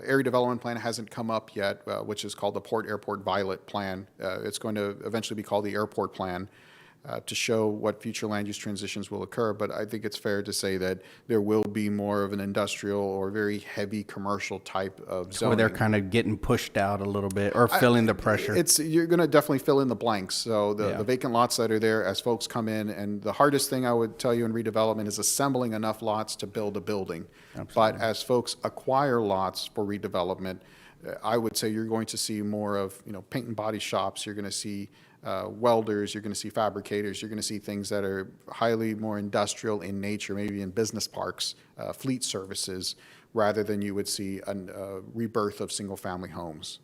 area development plan hasn't come up yet, which is called the Port Airport Violet Plan. It's going to eventually be called the Airport Plan to show what future land use transitions will occur. But I think it's fair to say that there will be more of an industrial or very heavy commercial type of zoning. Where they're kind of getting pushed out a little bit or feeling the pressure. You're going to definitely fill in the blanks. So the vacant lots that are there as folks come in, and the hardest thing I would tell you in redevelopment is assembling enough lots to build a building. Absolutely. But as folks acquire lots for redevelopment, I would say you're going to see more of, paint and body shops. You're going to see welders, you're going to see fabricators, you're going to see things that are highly more industrial in nature, maybe in business parks, fleet services, rather than you would see a rebirth of single-family homes.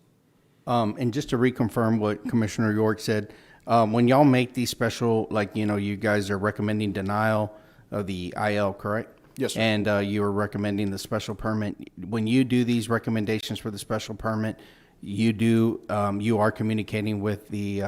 And just to reconfirm what Commissioner York said, when y'all make these special, you guys are recommending denial of the IL, correct? Yes, sir. And you are recommending the special permit. When you do these recommendations for the special permit, you are communicating with the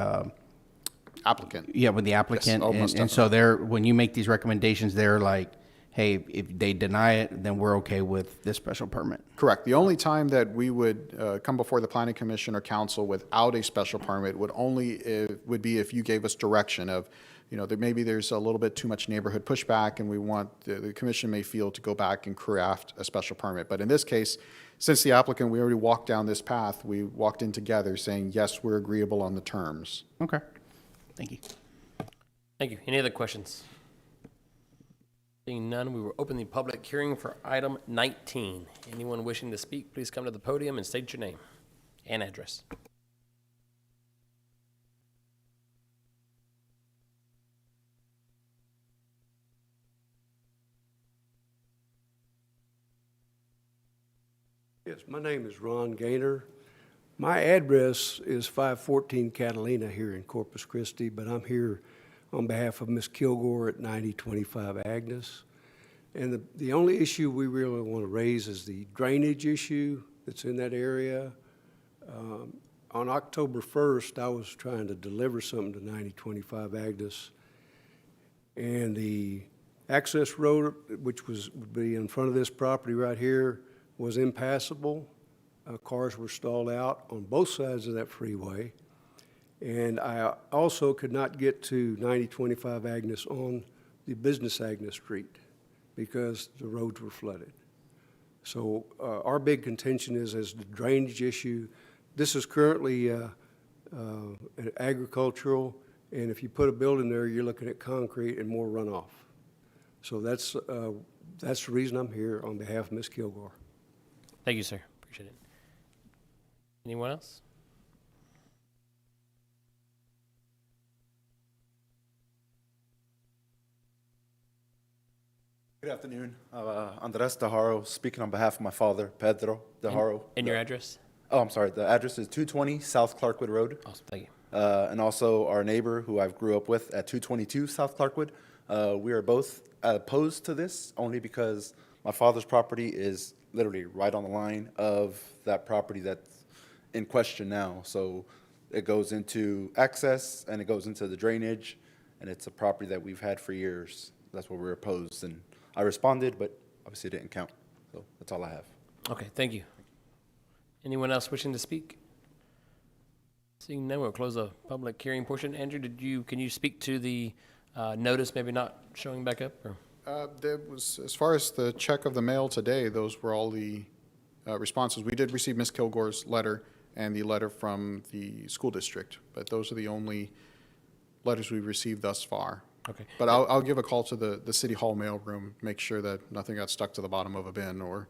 applicant. Yeah, with the applicant. Yes, and so when you make these recommendations, they're like, hey, if they deny it, then we're okay with this special permit. Correct. The only time that we would come before the planning commission or council without a special permit would be if you gave us direction of, there's a little bit too much neighborhood pushback, and we want the commission may feel to go back and craft a special permit. But in this case, since the applicant, we already walked down this path, we walked in together saying, yes, we're agreeable on the terms. Okay. Thank you. Thank you. Any other questions? Seeing none, we will open the public hearing for item 19. Anyone wishing to speak, please come to the podium and state your name and address. Yes, my name is Ron Gaynor. My address is 514 Catalina here in Corpus Christi, but I'm here on behalf of Ms. Kilgore at 9025 Agnes. And the only issue we really want to raise is the drainage issue that's in that area. On October 1st, I was trying to deliver something to 9025 Agnes, and the access road, which would be in front of this property right here, was impassable. Cars were stalled out on both sides of that freeway. And I also could not get to 9025 Agnes on the business Agnes Street because the roads were flooded. So our big contention is the drainage issue. This is currently agricultural, and if you put a building there, you're looking at concrete and more runoff. So that's the reason I'm here on behalf of Ms. Kilgore. Thank you, sir. Appreciate it. Anyone else? Good afternoon. Andres Dejaro, speaking on behalf of my father, Pedro Dejaro. And your address? Oh, I'm sorry. The address is 220 South Clarkwood Road. Awesome, thank you. And also our neighbor who I grew up with at 222 South Clarkwood. We are both opposed to this only because my father's property is literally right on the line of that property that's in question now. So it goes into access and it goes into the drainage, and it's a property that we've had for years. That's why we're opposed. And I responded, but obviously it didn't count. So that's all I have. Okay, thank you. Anyone else wishing to speak? Seeing none, we'll close the public hearing portion. Andrew, can you speak to the notice maybe not showing back up? Or? There was, as far as the check of the mail today, those were all the responses. We did receive Ms. Kilgore's letter and the letter from the school district, but those are the only letters we've received thus far. Okay. But I'll give a call to the City Hall mailroom, make sure that nothing got stuck to the bottom of a bin or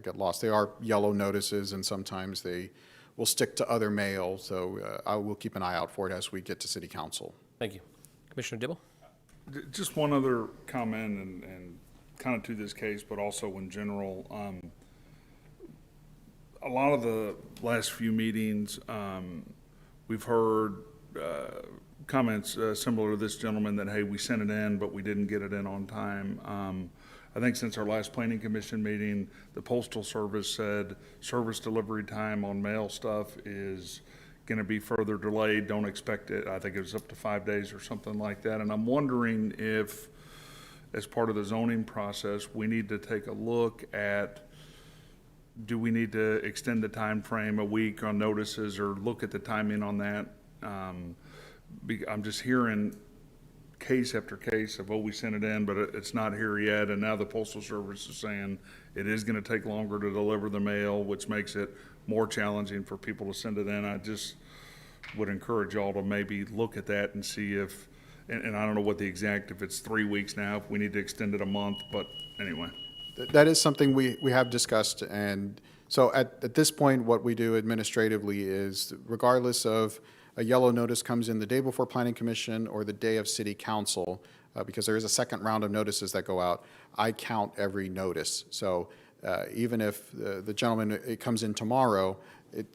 got lost. They are yellow notices, and sometimes they will stick to other mail, so I will keep an eye out for it as we get to City Council. Thank you. Commissioner Dibble? Just one other comment and kind of to this case, but also in general. A lot of the last few meetings, we've heard comments similar to this gentleman that, hey, we sent it in, but we didn't get it in on time. I think since our last planning commission meeting, the Postal Service said service delivery time on mail stuff is going to be further delayed. Don't expect it. I think it was up to 5 days or something like that. And I'm wondering if, as part of the zoning process, we need to take a look at, do we need to extend the time frame a week on notices or look at the timing on that? I'm just hearing case after case of, oh, we sent it in, but it's not here yet. And now the Postal Service is saying it is going to take longer to deliver the mail, which makes it more challenging for people to send it in. I just would encourage y'all to maybe look at that and see if, and I don't know what the exact, if it's 3 weeks now, if we need to extend it a month, but anyway. That is something we have discussed, and so at this point, what we do administratively is, regardless of a yellow notice comes in the day before Planning Commission or the day of City Council, because there is a second round of notices that go out, I count every notice. So even if the gentleman, it comes in tomorrow,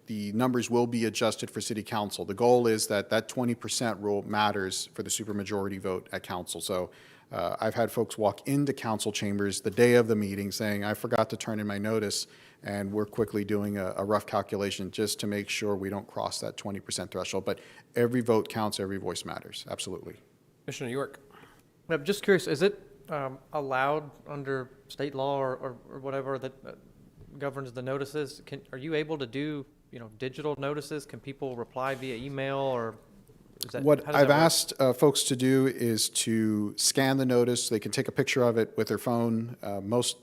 the numbers will be adjusted for City Council. The goal is that 20% rule matters for the supermajority vote at Council. So I've had folks walk into council chambers the day of the meeting saying, I forgot to turn in my notice, and we're quickly doing a rough calculation just to make sure we don't cross that 20% threshold. But every vote counts, every voice matters, absolutely. Commissioner York? I'm just curious, is it allowed under state law or whatever that governs the notices? Are you able to do, digital notices? Can people reply via email, or is that, what I've work? asked folks to do is to scan the notice. They can take a picture of it with their phone.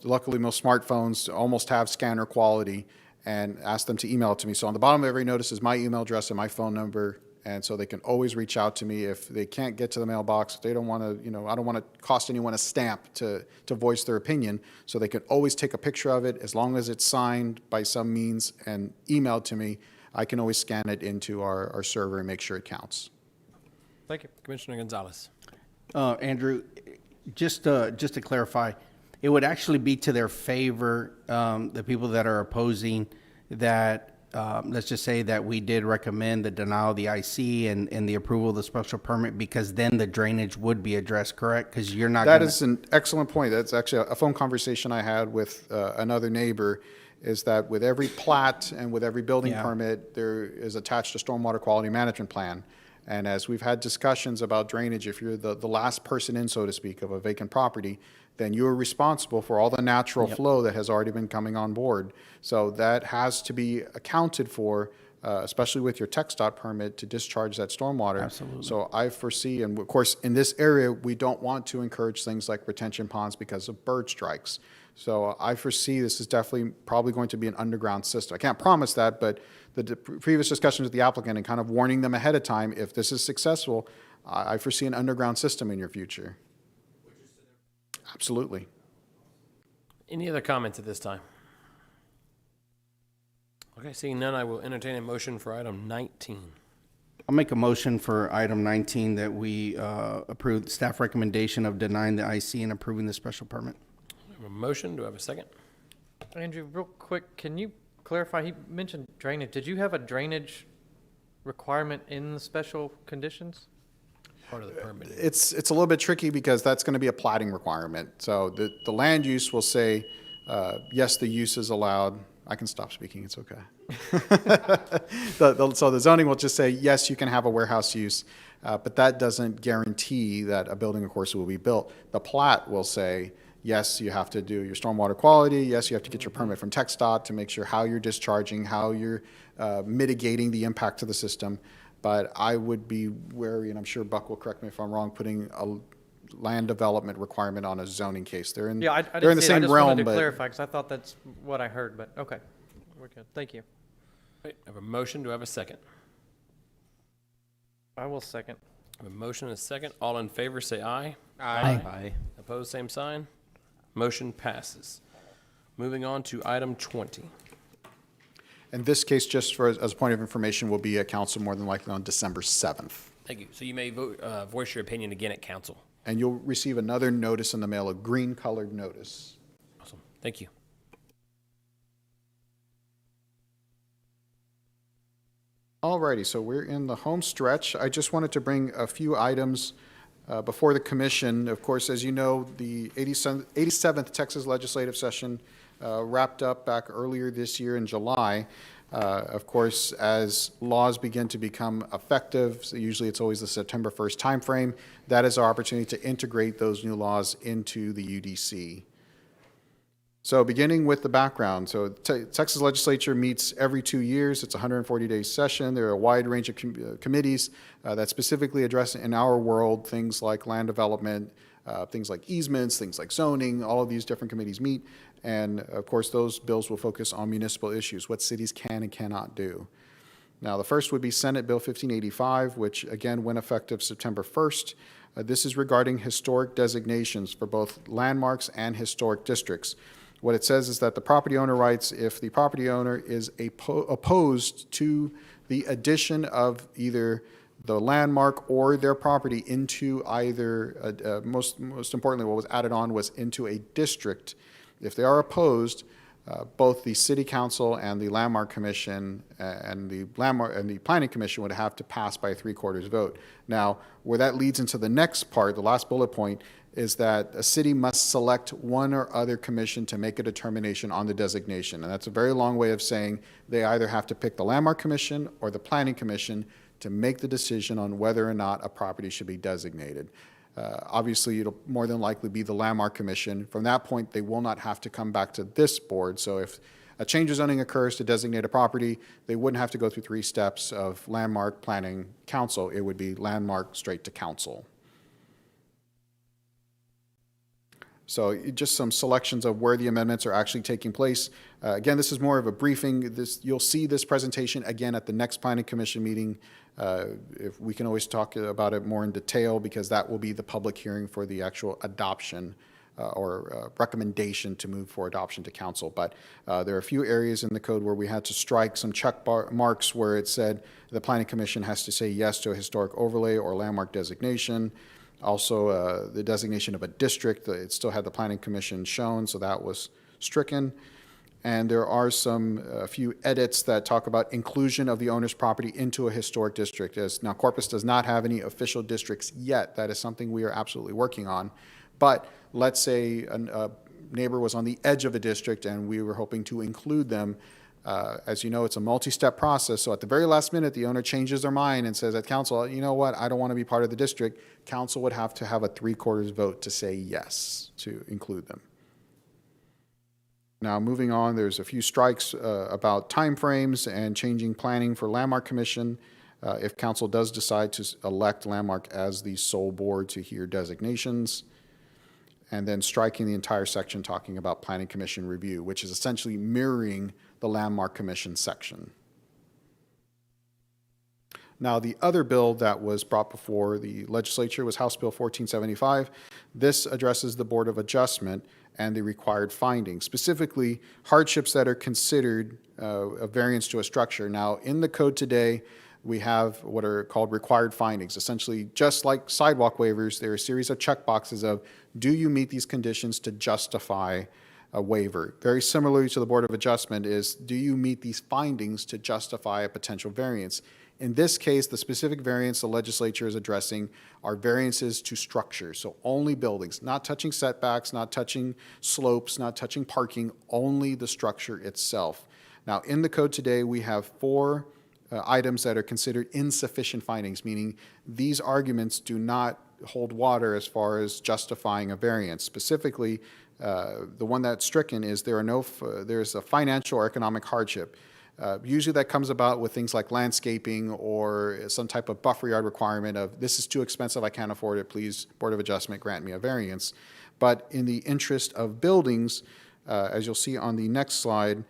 Luckily, most smartphones almost have scanner quality, and ask them to email it to me. So on the bottom of every notice is my email address and my phone number, and so they can always reach out to me if they can't get to the mailbox. They don't want to, I don't want to cost anyone a stamp to voice their opinion. So they can always take a picture of it, as long as it's signed by some means and emailed to me. I can always scan it into our server and make sure it counts. Thank you. Commissioner Gonzalez. Andrew, just to clarify, it would actually be to their favor, the people that are opposing that, let's just say that we did recommend the denial of the IC and the approval of the special permit, because then the drainage would be addressed, correct? Because you're not That gonna. is an excellent point. That's actually a phone conversation I had with another neighbor, is that with every plat and with every building Yeah. permit, there is attached a stormwater quality management plan. And as we've had discussions about drainage, if you're the last person in, so to speak, of a vacant property, then you are responsible for all the natural flow that has already been coming on board. So that has to be accounted for, especially with your TxDOT permit to discharge that stormwater. Absolutely. So I foresee, and of course, in this area, we don't want to encourage things like retention ponds because of bird strikes. So I foresee this is definitely probably going to be an underground system. I can't promise that, but the previous discussions with the applicant and kind of warning them ahead of time, if this is successful, I foresee an underground system in your future. Absolutely. Any other comments at this time? Okay, seeing none, I will entertain a motion for item 19. I'll make a motion for item 19 that we approve the staff recommendation of denying the IC and approving the special permit. I have a motion, do I have a second? Andrew, real quick, can you clarify, he mentioned drainage. Did you have a drainage requirement in the special conditions? Part of the permit. It's a little bit tricky because that's going to be a plating requirement. So the land use will say, yes, the use is allowed. I can stop speaking, it's okay. So the zoning will just say, yes, you can have a warehouse use, but that doesn't guarantee that a building, of course, will be built. The plat will say, yes, you have to do your stormwater quality. Yes, you have to get your permit from TxDOT to make sure how you're discharging, how you're mitigating the impact to the system. But I would be wary, and I'm sure Buck will correct me if I'm wrong, putting a land development requirement on a zoning case. They're in, Yeah, I they're in didn't the see it. I same just realm, wanted to but clarify, because I thought that's what I heard, but okay. We're good. Thank you. Wait, I have a motion, do I have a second? I will second. I have a motion and a second. All in favor, say aye. Aye. Opposed, same sign. Motion passes. Moving on to item 20. in this case, just for, as a point of information, will be at council more than likely on December 7th. Thank you. So you may vote, voice your opinion again at council. And you'll receive another notice in the mail, a green-colored notice. Awesome. Thank you. Alrighty, so we're in the home stretch. I just wanted to bring a few items before the commission. Of course, as you know, the 87th Texas legislative session wrapped up back earlier this year in July. Of course, as laws begin to become effective, so usually it's always the September 1st timeframe, that is our opportunity to integrate those new laws into the UDC. So beginning with the background, so Texas legislature meets every 2 years. It's a 140-day session. There are a wide range of committees that specifically address in our world things like land development, things like easements, things like zoning. All of these different committees meet. And of course, those bills will focus on municipal issues, what cities can and cannot do. Now, the first would be Senate Bill 1585, which again went effective September 1st. This is regarding historic designations for both landmarks and historic districts. What it says is that the property owner writes, if the property owner is opposed to the addition of either the landmark or their property into either, most importantly, what was added on was into a district. If they are opposed, both the City Council and the Landmark Commission and the Planning Commission would have to pass by a 3/4 vote. Now, where that leads into the next part, the last bullet point, is that a city must select one or other commission to make a determination on the designation. And that's a very long way of saying they either have to pick the Landmark Commission or the Planning Commission to make the decision on whether or not a property should be designated. Obviously, it'll more than likely be the Landmark Commission. From that point, they will not have to come back to this board. So if a change of zoning occurs to designate a property, they wouldn't have to go through 3 steps of Landmark, Planning, Council. It would be Landmark straight to Council. So just some selections of where the amendments are actually taking place. Again, this is more of a briefing. You'll see this presentation again at the next Planning Commission meeting. If we can always talk about it more in detail, because that will be the public hearing for the actual adoption or recommendation to move for adoption to council. But there are a few areas in the code where we had to strike some check marks where it said the Planning Commission has to say yes to a historic overlay or landmark designation. Also, the designation of a district, it still had the planning commission shown, so that was stricken. And there are a few edits that talk about inclusion of the owner's property into a historic district. Now, Corpus does not have any official districts yet. That is something we are absolutely working on. But let's say a neighbor was on the edge of a district and we were hoping to include them. As you know, it's a multi-step process. So at the very last minute, the owner changes their mind and says at council, you know what, I don't want to be part of the district. Council would have to have a 3/4 vote to say yes to include them. Now, moving on, there's a few strikes about timeframes and changing planning for Landmark Commission. If council does decide to elect Landmark as the sole board to hear designations. And then striking the entire section talking about Planning Commission review, which is essentially mirroring the Landmark Commission section. Now, the other bill that was brought before the legislature was House Bill 1475. This addresses the Board of Adjustment and the required findings, specifically hardships that are considered a variance to a structure. Now, in the code today, we have what are called required findings. Essentially, just like sidewalk waivers, there are a series of checkboxes of, do you meet these conditions to justify a waiver? Very similarly to the Board of Adjustment is, do you meet these findings to justify a potential variance? In this case, the specific variance the legislature is addressing are variances to structures, so only buildings, not touching setbacks, not touching slopes, not touching parking, only the structure itself. Now, in the code today, we have 4 items that are considered insufficient findings, meaning these arguments do not hold water as far as justifying a variance. Specifically, the one that's stricken is there's a financial or economic hardship. Usually that comes about with things like landscaping or some type of buffer yard requirement of, this is too expensive, I can't afford it, please, Board of Adjustment, grant me a variance. But in the interest of buildings, as you'll see on the next slide,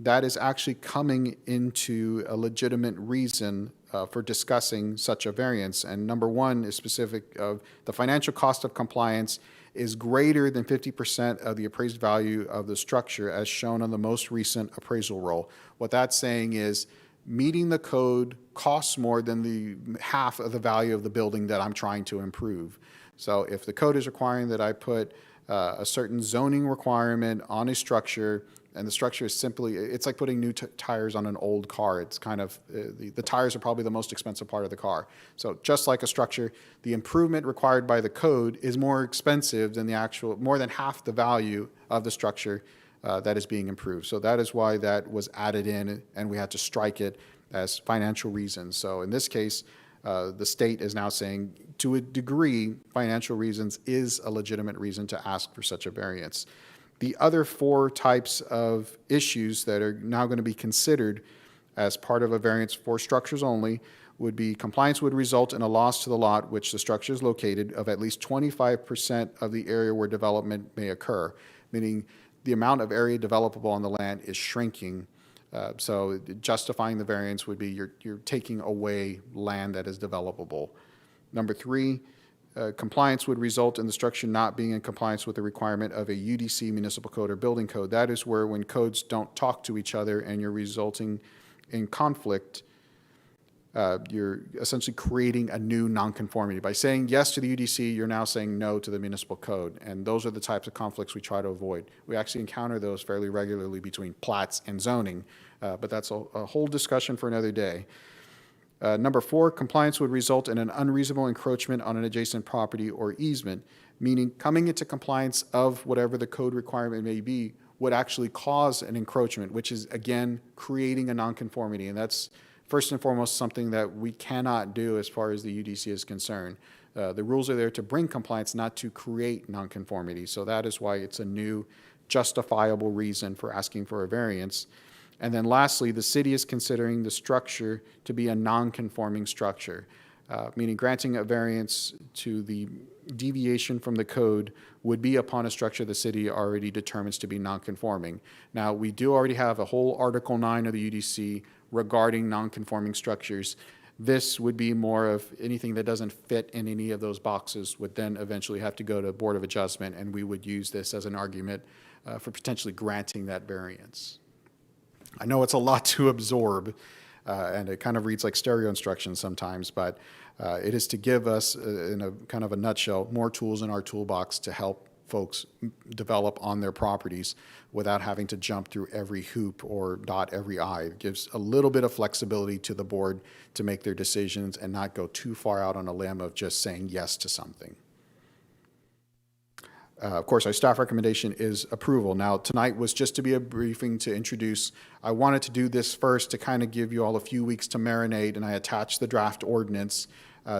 that is actually coming into a legitimate reason for discussing such a variance. And number 1 is specific of the financial cost of compliance is greater than 50% of the appraised value of the structure as shown on the most recent appraisal roll. What that's saying is meeting the code costs more than the half of the value of the building that I'm trying to improve. So if the code is requiring that I put a certain zoning requirement on a structure, and the structure is simply, it's like putting new tires on an old car. It's kind of, the tires are probably the most expensive part of the car. So just like a structure, the improvement required by the code is more expensive than the actual, more than half the value of the structure that is being improved. So that is why that was added in, and we had to strike it as financial reasons. So in this case, the state is now saying, to a degree, financial reasons is a legitimate reason to ask for such a variance. The other 4 types of issues that are now going to be considered as part of a variance for structures only would be compliance would result in a loss to the lot which the structure is located of at least 25% of the area where development may occur, meaning the amount of area developable on the land is shrinking. So justifying the variance would be you're taking away land that is developable. Number 3, compliance would result in the structure not being in compliance with the requirement of a UDC, municipal code, or building code. That is where when codes don't talk to each other and you're resulting in conflict, you're essentially creating a new nonconformity. By saying yes to the UDC, you're now saying no to the municipal code. And those are the types of conflicts we try to avoid. We actually encounter those fairly regularly between plats and zoning, but that's a whole discussion for another day. Number 4, compliance would result in an unreasonable encroachment on an adjacent property or easement, meaning coming into compliance of whatever the code requirement may be would actually cause an encroachment, which is, again, creating a nonconformity. And that's first and foremost something that we cannot do as far as the UDC is concerned. The rules are there to bring compliance, not to create nonconformity. So that is why it's a new justifiable reason for asking for a variance. And then lastly, the city is considering the structure to be a non-conforming structure, meaning granting a variance to the deviation from the code would be upon a structure the city already determines to be non-conforming. Now, we do already have a whole Article 9 of the UDC regarding non-conforming structures. This would be more of anything that doesn't fit in any of those boxes would then eventually have to go to Board of Adjustment, and we would use this as an argument for potentially granting that variance. I know it's a lot to absorb, and it kind of reads like stereo instructions sometimes, but it is to give us, in a kind of a nutshell, more tools in our toolbox to help folks develop on their properties without having to jump through every hoop or dot every I. It gives a little bit of flexibility to the board to make their decisions and not go too far out on a limb of just saying yes to something. Of course, our staff recommendation is approval. Now, tonight was just to be a briefing to introduce. I wanted to do this first to kind of give you all a few weeks to marinate, and I attached the draft ordinance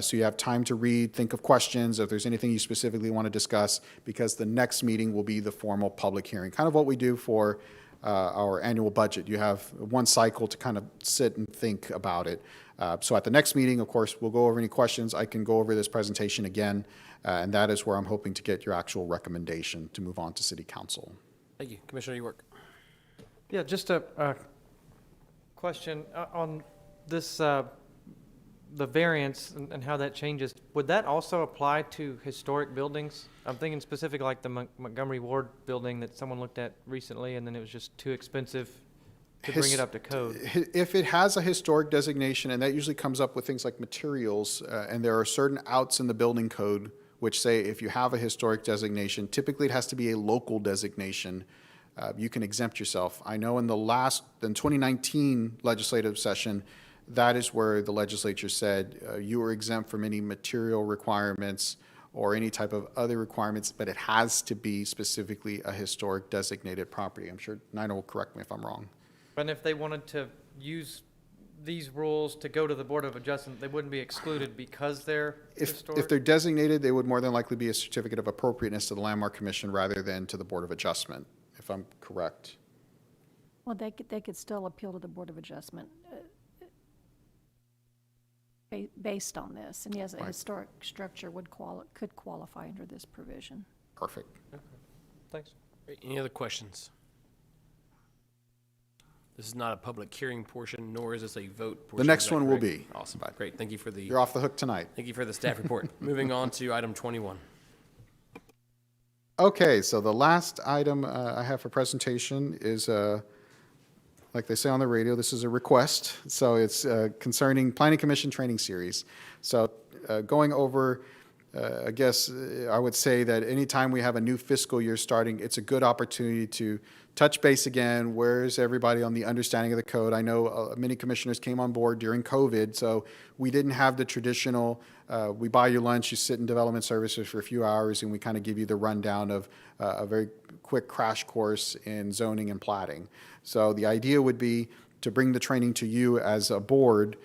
so you have time to read, think of questions, if there's anything you specifically want to discuss, because the next meeting will be the formal public hearing, kind of what we do for our annual budget. You have one cycle to kind of sit and think about it. So at the next meeting, of course, we'll go over any questions. I can go over this presentation again, and that is where I'm hoping to get your actual recommendation to move on to City Council. Thank you. Commissioner York. Yeah, just a question on this, the variance and how that changes. Would that also apply to historic buildings? I'm thinking specific like the Montgomery Ward building that someone looked at recently, and then it was just too expensive to bring it up to code. If it has a historic designation, and that usually comes up with things like materials, and there are certain outs in the building code which say if you have a historic designation, typically it has to be a local designation. You can exempt yourself. I know in 2019 legislative session, that is where the legislature said you are exempt from any material requirements or any type of other requirements, but it has to be specifically a historic designated property. I'm sure Nina will correct me if I'm wrong. And if they wanted to use these rules to go to the Board of Adjustment, they wouldn't be excluded because they're historic? If they're designated, they would more than likely be a certificate of appropriateness to the Landmark Commission rather than to the Board of Adjustment, if I'm correct. Well, they could still appeal to the Board of Adjustment based on this. And yes, a historic structure could qualify under this provision. Perfect. Okay. Thanks. Great. Any other questions? This is not a public hearing portion, nor is this a vote portion. The next Is that one will correct? be. Awesome. Great. Thank you for the. You're off the hook tonight. Thank you for the staff report. Moving on to item 21. Okay, so the last item I have for presentation is, like they say on the radio, this is a request. So it's concerning Planning Commission training series. So going over, I guess I would say that anytime we have a new fiscal year starting, it's a good opportunity to touch base again. Where's everybody on the understanding of the code? I know many commissioners came on board during COVID, so we didn't have the traditional, we buy you lunch, you sit in development services for a few hours, and we kind of give you the rundown of a very quick crash course in zoning and platting. So the idea would be to bring the training to you as a board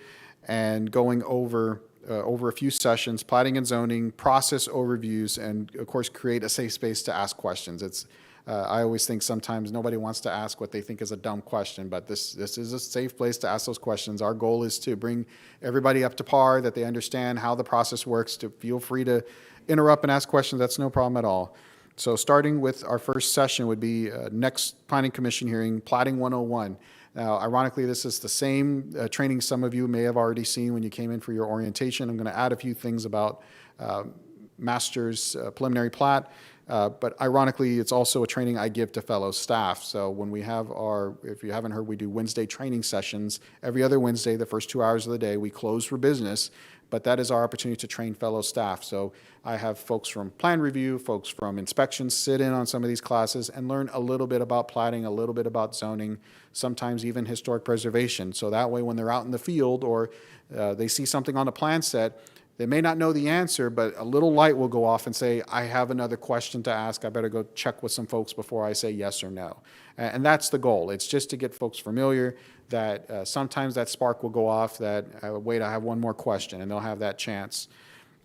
and going over a few sessions, platting and zoning, process overviews, and of course create a safe space to ask questions. It's I always think sometimes nobody wants to ask what they think is a dumb question, but this is a safe place to ask those questions. Our goal is to bring everybody up to par, that they understand how the process works, to feel free to interrupt and ask questions. That's no problem at all. So starting with our first session would be next Planning Commission hearing, Platting 101. Now, ironically, this is the same training some of you may have already seen when you came in for your orientation. I'm going to add a few things about master's preliminary plat, but ironically, it's also a training I give to fellow staff. So when we have if you haven't heard, we do Wednesday training sessions. Every other Wednesday, the first 2 hours of the day, we close for business, but that is our opportunity to train fellow staff. So I have folks from plan review, folks from inspections sit in on some of these classes and learn a little bit about platting, a little bit about zoning, sometimes even historic preservation. So that way when they're out in the field or they see something on the plan set, they may not know the answer, but a little light will go off and say, I have another question to ask. I better go check with some folks before I say yes or no. And that's the goal. It's just to get folks familiar that sometimes that spark will go off that, wait, I have one more question, and they'll have that chance.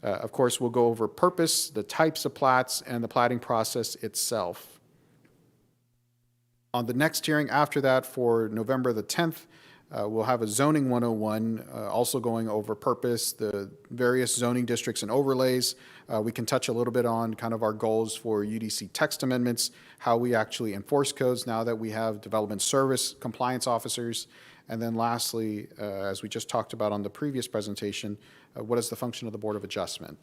Of course, we'll go over purpose, the types of plats, and the platting process itself. On the next hearing after that, for November the 10th, we'll have a zoning 101, also going over purpose, the various zoning districts and overlays. We can touch a little bit on kind of our goals for UDC text amendments, how we actually enforce codes now that we have development service compliance officers. And then lastly, as we just talked about on the previous presentation, what is the function of the Board of Adjustment?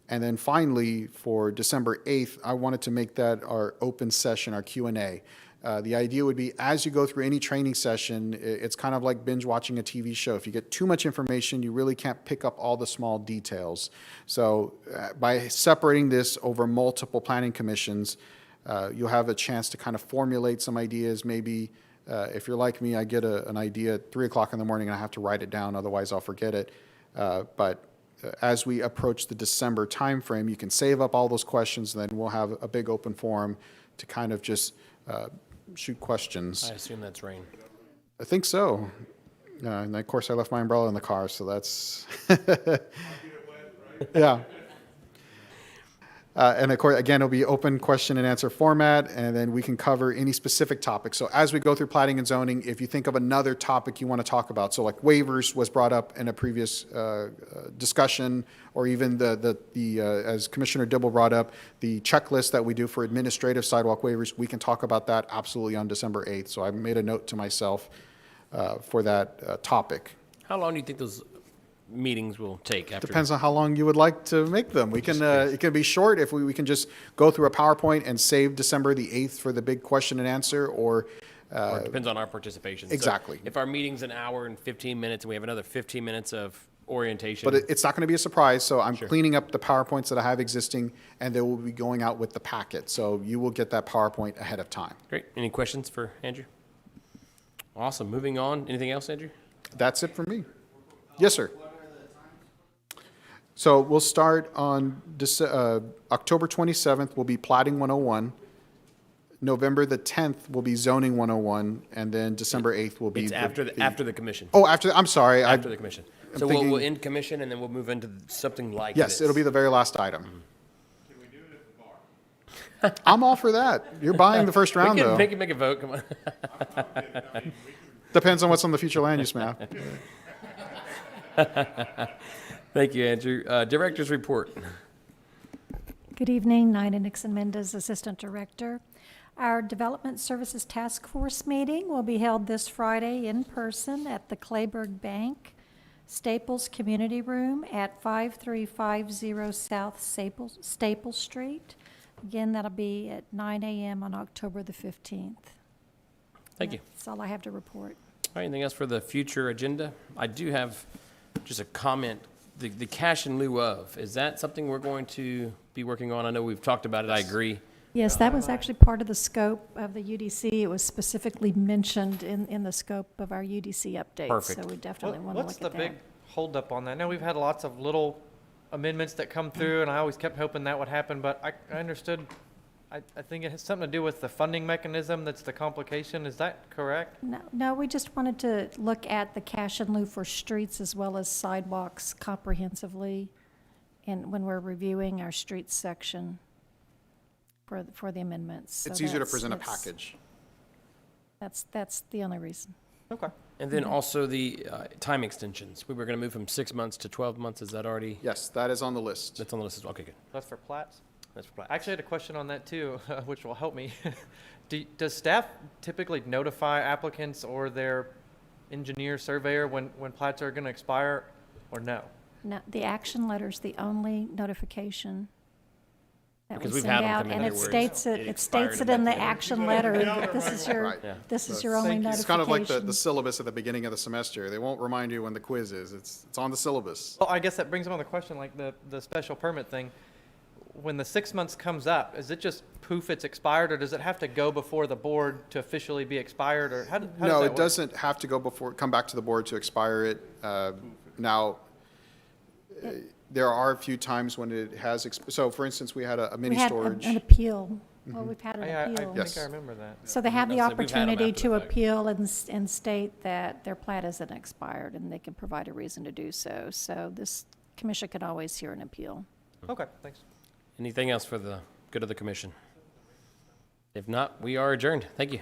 And then finally, for December 8th, I wanted to make that our open session, our Q&A. The idea would be, as you go through any training session, it's kind of like binge watching a TV show. If you get too much information, you really can't pick up all the small details. So by separating this over multiple planning commissions, you'll have a chance to kind of formulate some ideas. Maybe if you're like me, I get an idea at 3 o'clock in the morning and I have to write it down, otherwise I'll forget it. But as we approach the December timeframe, you can save up all those questions, and then we'll have a big open forum to kind of just shoot questions. I assume that's rain. I think so. And of course, I left my umbrella in the car, so that's yeah. And of course, again, it'll be open question and answer format, and then we can cover any specific topic. So as we go through plating and zoning, if you think of another topic you want to talk about, so like waivers was brought up in a previous discussion, or even as Commissioner Dibble brought up, the checklist that we do for administrative sidewalk waivers, we can talk about that absolutely on December 8th. So I made a note to myself for that topic. How long do you think those meetings will take after? Depends on how long you would like to make them. We can, it can be short if we can just go through a PowerPoint and save December the 8th for the big question and answer, or it depends on our participation. Exactly. So if our meeting's an hour and 15 minutes and we have another 15 minutes of orientation. But it's not going to be a surprise, so I'm cleaning up the PowerPoints that I have existing, and they will be going out with the packet. So you will get that PowerPoint ahead of time. Great. Any questions for Andrew? Awesome. Moving on. Anything else, Andrew? That's it for me. Yes, sir. So we'll start on October 27th will be Plating 101. November the 10th will be Zoning 101, and then December 8th will be It's after the commission. Oh, I'm sorry. After the commission. I'm So thinking- we'll end commission and then we'll move into something like Yes, this. it'll be the very last item. I'm all for that. You're buying the first round, though. We can make a vote. Come on. Depends on what's on the future land use map. Thank you, Andrew. Director's report. Good evening, Nina Nixon Mendez, Assistant Director. Our Development Services Task Force meeting will be held this Friday in person at the Clayburgh Bank, Staples Community Room at 5350 South Staples Street. Again, that'll be at 9 a.m. on October the 15th. Thank you. That's all I have to report. All right, anything else for the future agenda? I do have just a comment. The cash in lieu of, is that something we're going to be working on? I know we've talked about it. I agree. Yes, that was actually part of the scope of the UDC. It was specifically mentioned in the scope of our UDC updates. Perfect. So we definitely want to What's look at the that. big holdup on that? I know we've had lots of little amendments that come through, and I always kept hoping that would happen, but I understood, I think it has something to do with the funding mechanism that's the complication. Is that correct? No, we just wanted to look at the cash in lieu for streets as well as sidewalks comprehensively, and when we're reviewing our streets section for the amendments. So It's easier to that's- present a that's- package. That's the only reason. Okay. And then also the time extensions. We were going to move from 6 months to 12 months. Is that already? Yes, that is on the list. That's on the list as well. Okay, good. That's for plats? That's for plats. I actually had a question on that too, which will help me. Does staff typically notify applicants or their engineer, surveyor when plats are going to expire, or no? No, the action letter's the only notification that we Because we've send had them out, come in and other it words. states It it expired states a it in the month later. action letter. This is your, Right. this is your only notification. It's kind of like the syllabus at the beginning of the semester. They won't remind you when the quiz is. It's on the syllabus. Well, I guess that brings up another question, like the special permit thing. When the 6 months comes up, is it just poof, it's expired, or does it have to go before the board to officially be expired, or how does that No, work? it doesn't have to come back to the board to expire it. Now, there are a few times when it has, so for instance, we had a mini We had storage. an appeal. Well, we've had I an appeal. think I remember that. So they have the That's it. We've had 'em opportunity after to the fact. appeal and state that their plat isn't expired, and they can provide a reason to do so. So this commission could always hear an appeal. Okay, thanks. Anything else for the good of the commission? If not, we are adjourned. Thank you.